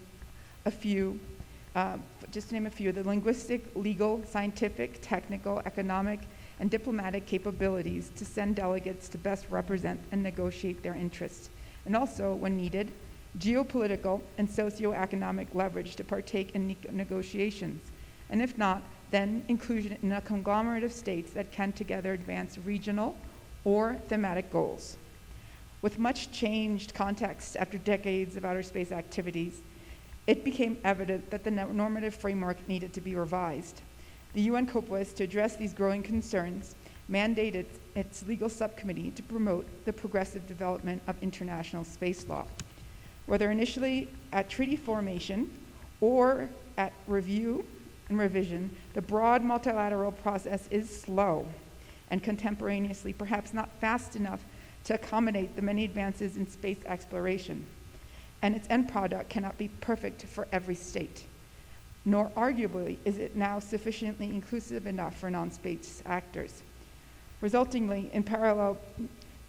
S9: a few, just to name a few, the linguistic, legal, scientific, technical, economic, and diplomatic capabilities to send delegates to best represent and negotiate their interests, and also, when needed, geopolitical and socioeconomic leverage to partake in negotiations, and if not, then inclusion in a conglomerate of states that can together advance regional or thematic goals. With much changed context after decades of outer space activities, it became evident that the normative framework needed to be revised. The UN COPUOS, to address these growing concerns, mandated its legal subcommittee to promote the progressive development of international space law. Whether initially at treaty formation or at review and revision, the broad multilateral process is slow and contemporaneously perhaps not fast enough to accommodate the many advances in space exploration. And its end product cannot be perfect for every state, nor arguably is it now sufficiently inclusive enough for non-space actors. Resultingly, in parallel,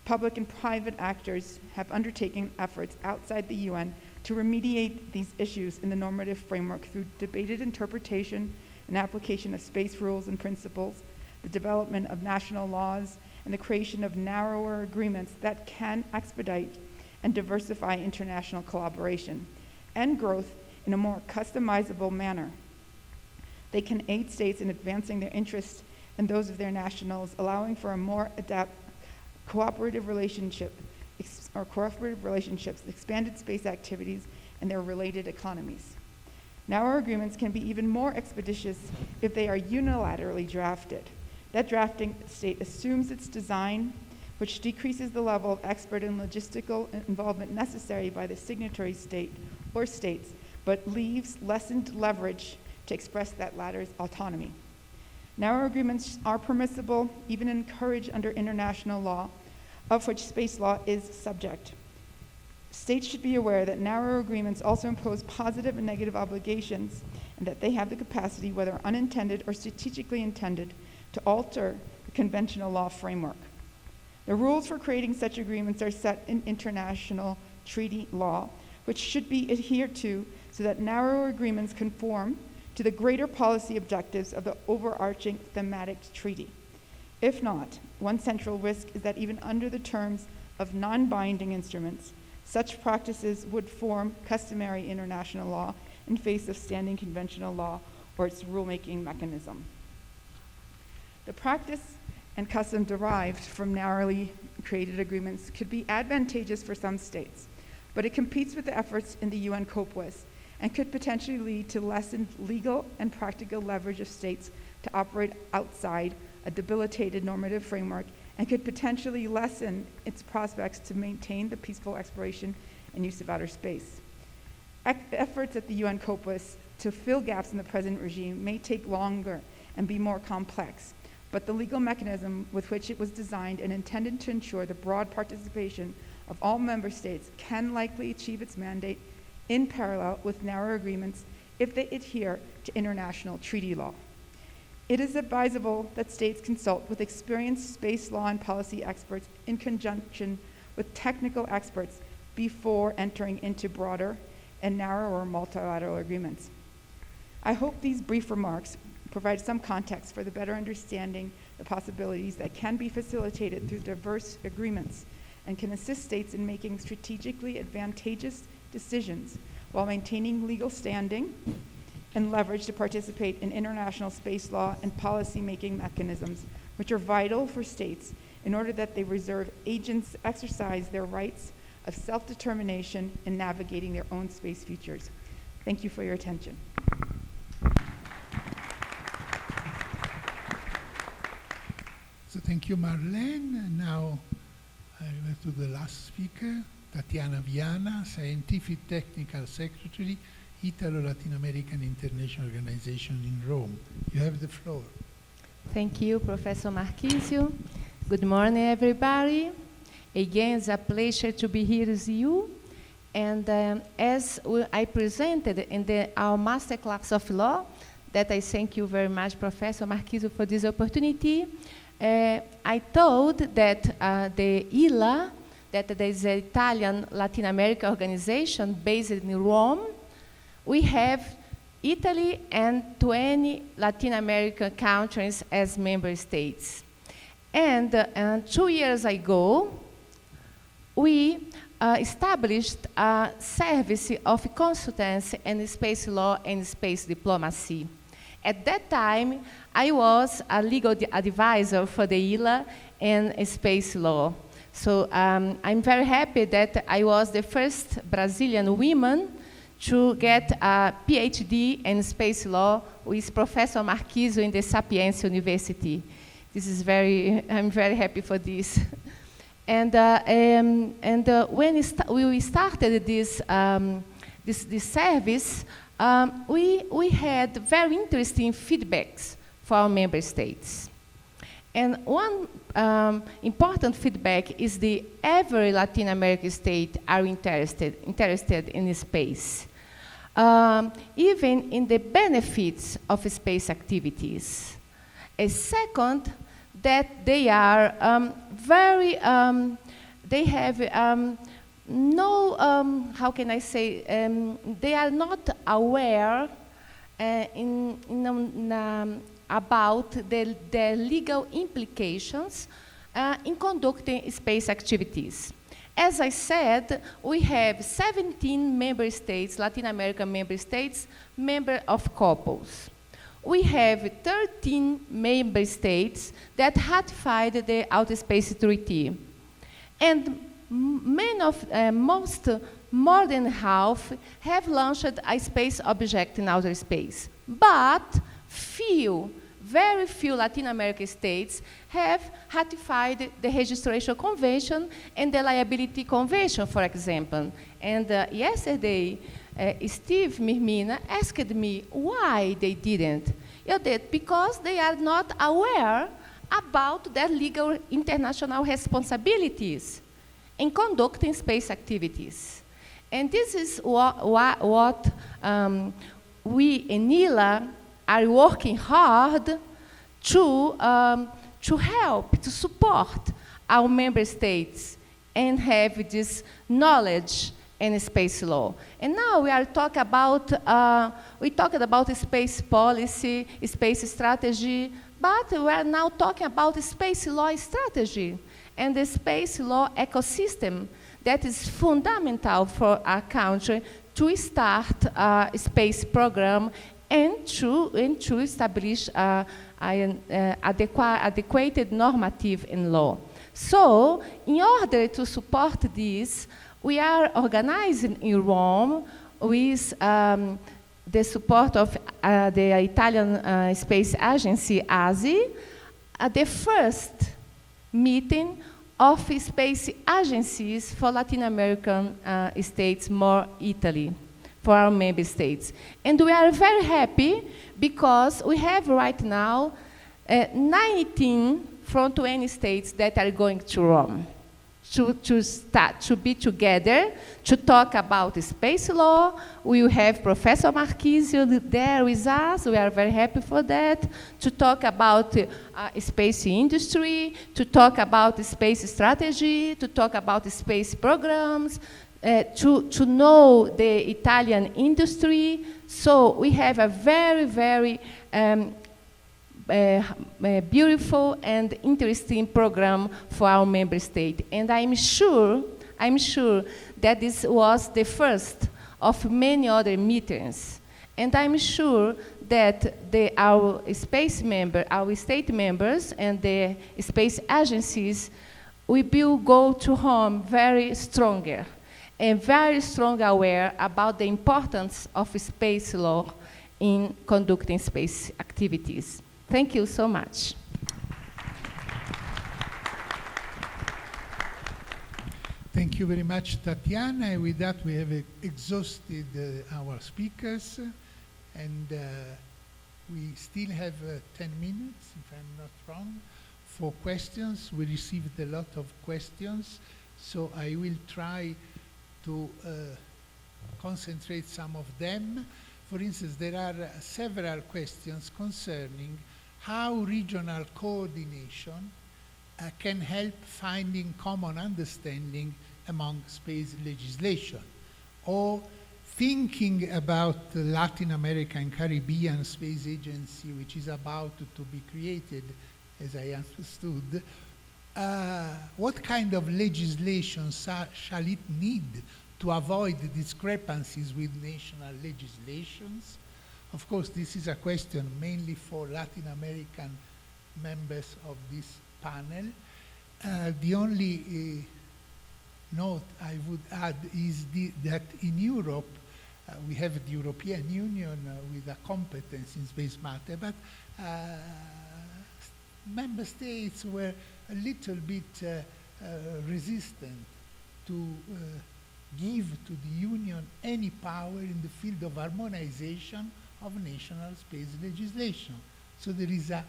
S9: public and private actors have undertaken efforts outside the UN to remediate these issues in the normative framework through debated interpretation and application of space rules and principles, the development of national laws, and the creation of narrower agreements that can expedite and diversify international collaboration and growth in a more customizable manner. They can aid states in advancing their interests and those of their nationals, allowing for a more cooperative relationships, expanded space activities, and their related economies. Narrower agreements can be even more expeditious if they are unilaterally drafted. That drafting state assumes its design, which decreases the level of expert and logistical involvement necessary by the signatory state or states, but leaves lessened leverage to express that latter's autonomy. Narrow agreements are permissible, even encouraged under international law, of which space law is subject. States should be aware that narrow agreements also impose positive and negative obligations, and that they have the capacity, whether unintended or strategically intended, to alter the conventional law framework. The rules for creating such agreements are set in international treaty law, which should be adhered to so that narrower agreements conform to the greater policy objectives of the overarching thematic treaty. If not, one central risk is that even under the terms of non-binding instruments, such practices would form customary international law in face of standing conventional law or its rulemaking mechanism. The practice and custom derived from narrowly created agreements could be advantageous for some states, but it competes with the efforts in the UN COPUOS and could potentially lead to lessened legal and practical leverage of states to operate outside a debilitated normative framework, and could potentially lessen its prospects to maintain the peaceful exploration and use of outer space. Efforts at the UN COPUOS to fill gaps in the present regime may take longer and be more complex, but the legal mechanism with which it was designed and intended to ensure the broad participation of all member states can likely achieve its mandate in parallel with narrow agreements if they adhere to international treaty law. It is advisable that states consult with experienced space law and policy experts in conjunction with technical experts before entering into broader and narrower multilateral agreements. I hope these brief remarks provide some context for the better understanding the possibilities that can be facilitated through diverse agreements and can assist states in making strategically advantageous decisions while maintaining legal standing and leverage to participate in international space law and policy-making mechanisms, which are vital for states in order that they reserve agents exercise their rights of self-determination in navigating their own space futures. Thank you for your attention.
S2: So thank you, Marlene. And now I go to the last speaker, Tatiana Viana, Scientific Technical Secretary, Italo-Latin American International Organization in Rome. You have the floor.
S10: Thank you, Professor Marquisio. Good morning, everybody. Again, it's a pleasure to be here with you. And as I presented in our master class of law, that I thank you very much, Professor Marquisio, for this opportunity. I told that the ILA, that there is an Italian Latin America organization based in Rome. We have Italy and 20 Latin American countries as member states. And 2 years ago, we established a service of consultancy in space law and space diplomacy. At that time, I was a legal advisor for the ILA and space law. So I'm very happy that I was the first Brazilian woman to get a PhD in space law with Professor Marquisio in the Sapienza University. This is I'm very happy for this. And when we started this service, we had very interesting feedbacks for our member states. And one important feedback is every Latin American state are interested in space, even in the benefits of space activities. A second, that they are they have how can I say, they are not aware about the legal implications in conducting space activities. As I said, we have 17 member states, Latin American member states, member of couples. We have 13 member states that ratified the Outer Space Treaty. And more than half have launched a space object in outer space. But very few Latin American states have ratified the Registration Convention and the Liability Convention, for example. And yesterday, Steve Mirmina asked me why they didn't. You did because they are not aware about their legal international responsibilities in conducting space activities. And this is what we in ILA are working hard to help, to support our member states and have this knowledge in space law. And now we are talking about space policy, space strategy, but we are now talking about space law strategy and the space law ecosystem that is fundamental for our country to start a space program and to establish an adequate normative in law. So, in order to support this, we are organizing in Rome with the support of the Italian Space Agency, ASI, the first meeting of space agencies for Latin American states, more Italy, for our member states. And we are very happy because we have right now 19 from 20 states that are going to Rome to be together, to talk about space law. We will have Professor Marquisio there with us. We are very happy for that. To talk about space industry, to talk about space strategy, to talk about space programs, to know the Italian industry. So we have a very, very beautiful and interesting program for our member state. And I'm sure that this was the first of many other meetings. And I'm sure that our our state members and the space agencies will go to home very stronger and very strong aware about the importance of space law in conducting space activities. Thank you so much.
S2: Thank you very much, Tatiana. And with that, we have exhausted our speakers, and we still have 10 minutes, if I'm not wrong, for questions. We received a lot of questions, so I will try to concentrate some of them. For instance, there are several questions concerning how regional coordination can help finding common understanding among space legislation, or thinking about the Latin American Caribbean Space Agency, which is about to be created, as I understood. What kind of legislation shall it need to avoid discrepancies with national legislations? Of course, this is a question mainly for Latin American members of this panel. The only note I would add is that in Europe, we have the European Union with a competence in space matter, but member states were a little bit resistant to give to the Union any power in the field of harmonization of national space legislation. So there is an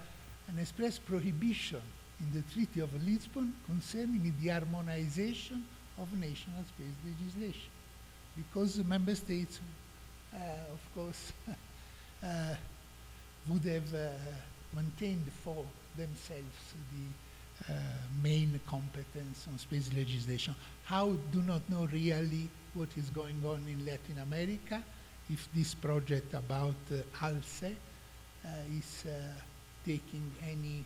S2: express prohibition in the Treaty of Lisbon concerning the harmonization of national space legislation, because the member states, of course, would have maintained for themselves the main competence on space legislation. How do not know really what is going on in Latin America, if this project about ALCE is taking any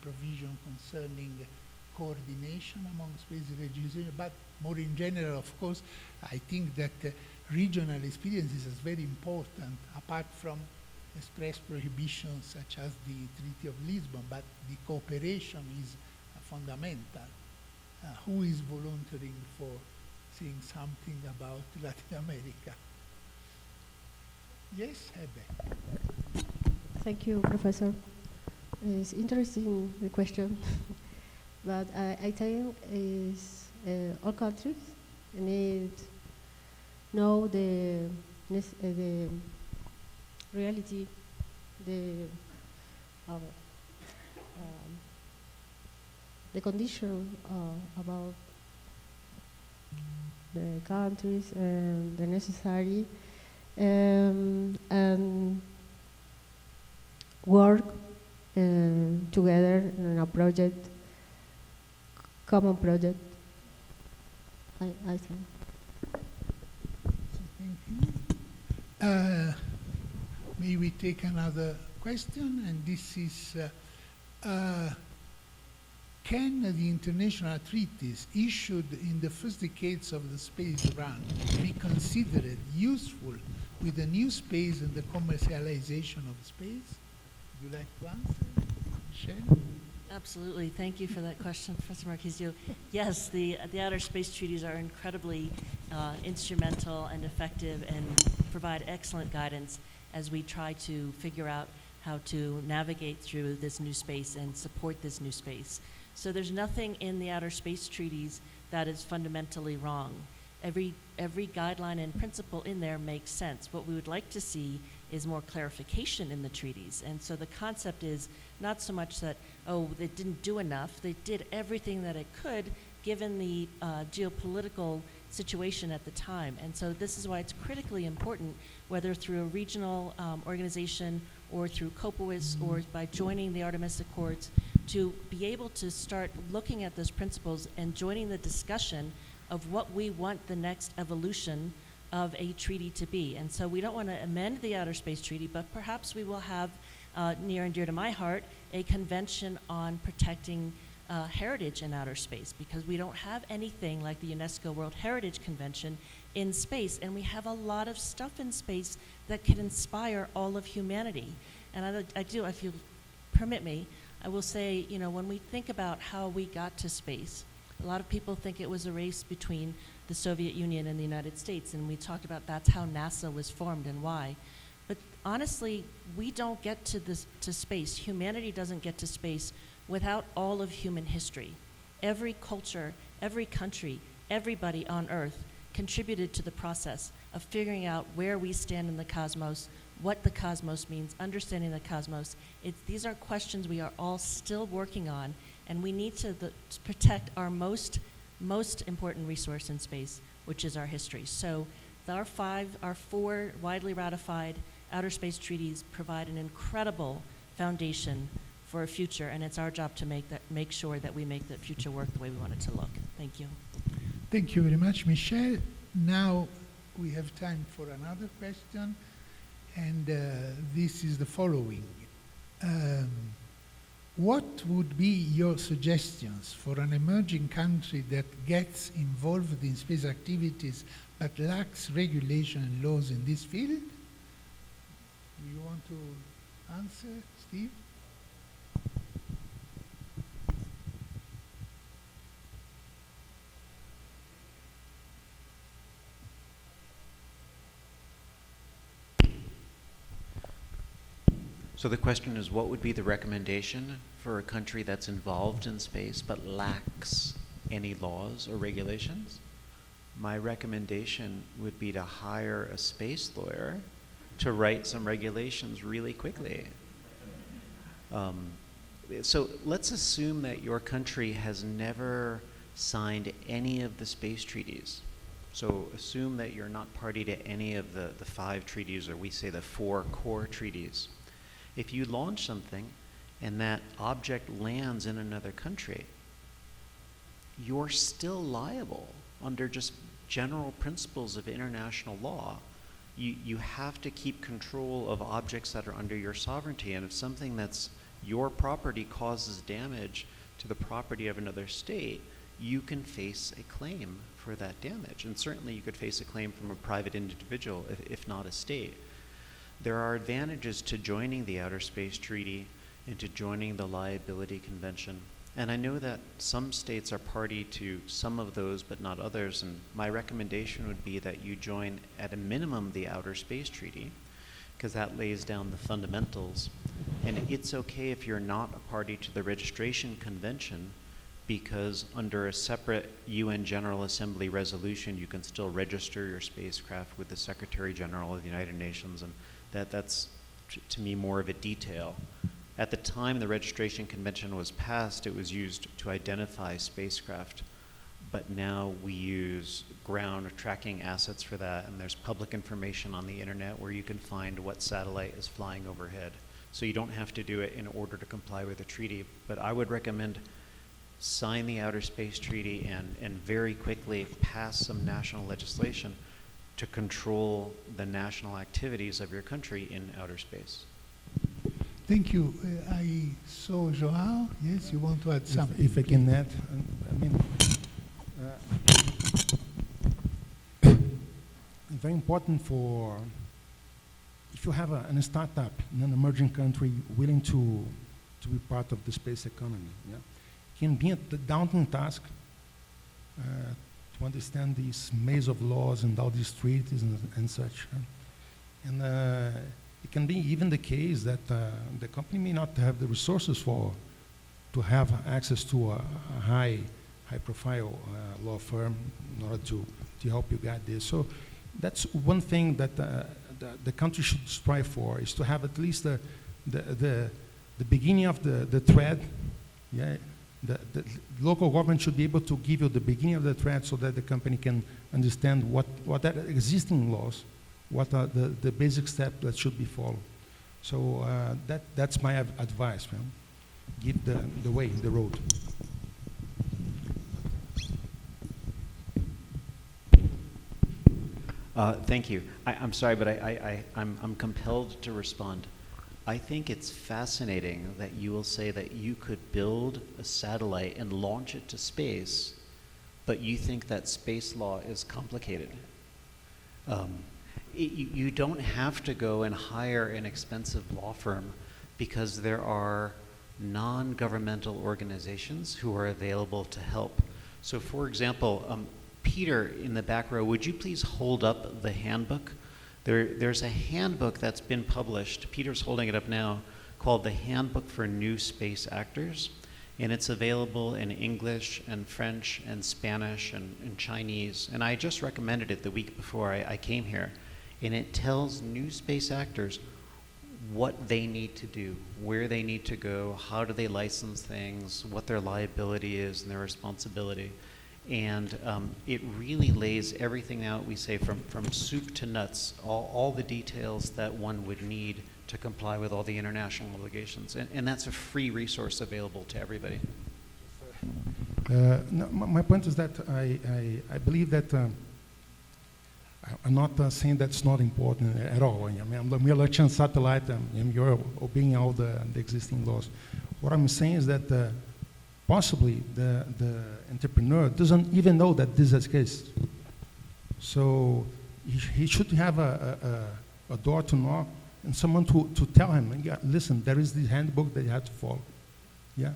S2: provision concerning coordination among space legislation. But more in general, of course, I think that regional experiences is very important, apart from express prohibitions such as the Treaty of Lisbon, but the cooperation is fundamental. Who is volunteering for saying something about Latin America? Yes, Hebe.
S4: Thank you, Professor. It's interesting, the question, but I think is all countries need know the reality, the condition about the countries and the necessary and work together in a project, common project, I think.
S2: Thank you. May we take another question? And this is, can the international treaties issued in the first decades of the space run be considered useful with the new space and the commercialization of space? Would you like to answer, Michelle?
S3: Absolutely. Thank you for that question, Professor Marchisio. Yes, the outer space treaties are incredibly instrumental and effective and provide excellent guidance as we try to figure out how to navigate through this new space and support this new space. So there's nothing in the outer space treaties that is fundamentally wrong. Every guideline and principle in there makes sense. What we would like to see is more clarification in the treaties. And so the concept is not so much that, oh, they didn't do enough. They did everything that it could given the geopolitical situation at the time. And so this is why it's critically important, whether through a regional organization or through COPOIS or by joining the Artemis Accords, to be able to start looking at those principles and joining the discussion of what we want the next evolution of a treaty to be. And so we don't want to amend the Outer Space Treaty, but perhaps we will have, near and dear to my heart, a convention on protecting heritage in outer space, because we don't have anything like the UNESCO World Heritage Convention in space, and we have a lot of stuff in space that can inspire all of humanity. And I do, if you permit me, I will say, you know, when we think about how we got to space, a lot of people think it was a race between the Soviet Union and the United States, and we talked about that's how NASA was formed and why. But honestly, we don't get to space. Humanity doesn't get to space without all of human history. Every culture, every country, everybody on Earth contributed to the process of figuring out where we stand in the cosmos, what the cosmos means, understanding the cosmos. These are questions we are all still working on, and we need to protect our most important resource in space, which is our history. So our four widely ratified outer space treaties provide an incredible foundation for a future, and it's our job to make sure that we make the future work the way we want it to look. Thank you.
S2: Thank you very much, Michelle. Now we have time for another question, and this is the following. What would be your suggestions for an emerging country that gets involved in space activities but lacks regulation and laws in this field? Do you want to answer, Steve?
S6: So the question is, what would be the recommendation for a country that's involved in space but lacks any laws or regulations? My recommendation would be to hire a space lawyer to write some regulations really quickly. So let's assume that your country has never signed any of the space treaties. So assume that you're not party to any of the 5 treaties, or we say the 4 core treaties. If you launch something and that object lands in another country, you're still liable under just general principles of international law. You have to keep control of objects that are under your sovereignty, and if something that's your property causes damage to the property of another state, you can face a claim for that damage. And certainly you could face a claim from a private individual, if not a state. There are advantages to joining the Outer Space Treaty and to joining the Liability Convention. And I know that some states are party to some of those, but not others. And my recommendation would be that you join, at a minimum, the Outer Space Treaty, because that lays down the fundamentals. And it's okay if you're not a party to the Registration Convention, because under a separate UN General Assembly resolution, you can still register your spacecraft with the Secretary General of the United Nations, and that's, to me, more of a detail. At the time the Registration Convention was passed, it was used to identify spacecraft, but now we use ground tracking assets for that, and there's public information on the internet where you can find what satellite is flying overhead. So you don't have to do it in order to comply with the treaty, but I would recommend sign the Outer Space Treaty and very quickly pass some national legislation to control the national activities of your country in outer space.
S2: Thank you. I saw Joao. Yes, you want to add something?
S7: If I can add, I mean, very important for, if you have a startup in an emerging country willing to be part of the space economy, yeah, can be a daunting task to understand these maze of laws and all these treaties and such. And it can be even the case that the company may not have the resources to have access to a high-profile law firm in order to help you get this. So that's one thing that the country should strive for, is to have at least the beginning of the thread. Yeah. The local government should be able to give you the beginning of the thread so that the company can understand what are existing laws, what are the basic steps that should be followed. So that's my advice, man. Give the way, the road.
S6: Thank you. I'm sorry, but I'm compelled to respond. I think it's fascinating that you will say that you could build a satellite and launch it to space, but you think that space law is complicated. You don't have to go and hire an expensive law firm because there are non-governmental organizations who are available to help. So for example, Peter in the back row, would you please hold up the handbook? There's a handbook that's been published, Peter's holding it up now, called the Handbook for New Space Actors. And it's available in English and French and Spanish and Chinese. And I just recommended it the week before I came here. And it tells new space actors what they need to do, where they need to go, how do they license things, what their liability is and their responsibility. And it really lays everything out, we say, from soup to nuts, all the details that one would need to comply with all the international obligations. And that's a free resource available to everybody.
S7: No, my point is that I believe that I'm not saying that's not important at all. I mean, we are launching satellite and you're obeying all the existing laws. What I'm saying is that possibly the entrepreneur doesn't even know that this is the case. So he should have a door to knock and someone to tell him, yeah, listen, there is this handbook that you have to follow. Yeah.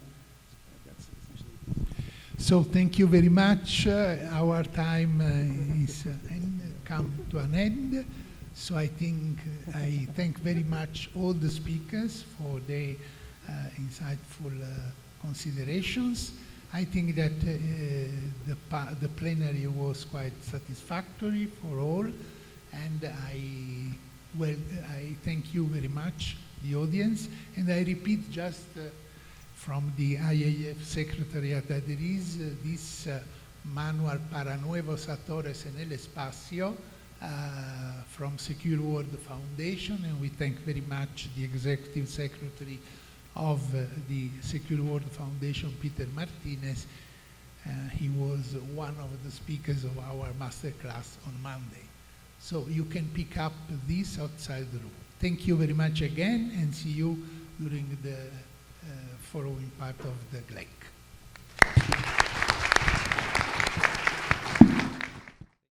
S2: So thank you very much. Our time is come to an end. So I thank very much all the speakers for their insightful considerations. I think that the plenary was quite satisfactory for all, and I thank you very much, the audience, and I repeat just from the IAF Secretariat that there is this manual para nuevos actores en el espacio from Secure World Foundation, and we thank very much the Executive Secretary of the Secure World Foundation, Peter Martinez. He was one of the speakers of our master class on Monday. So you can pick up this outside the room. Thank you very much again, and see you during the following part of the Glec.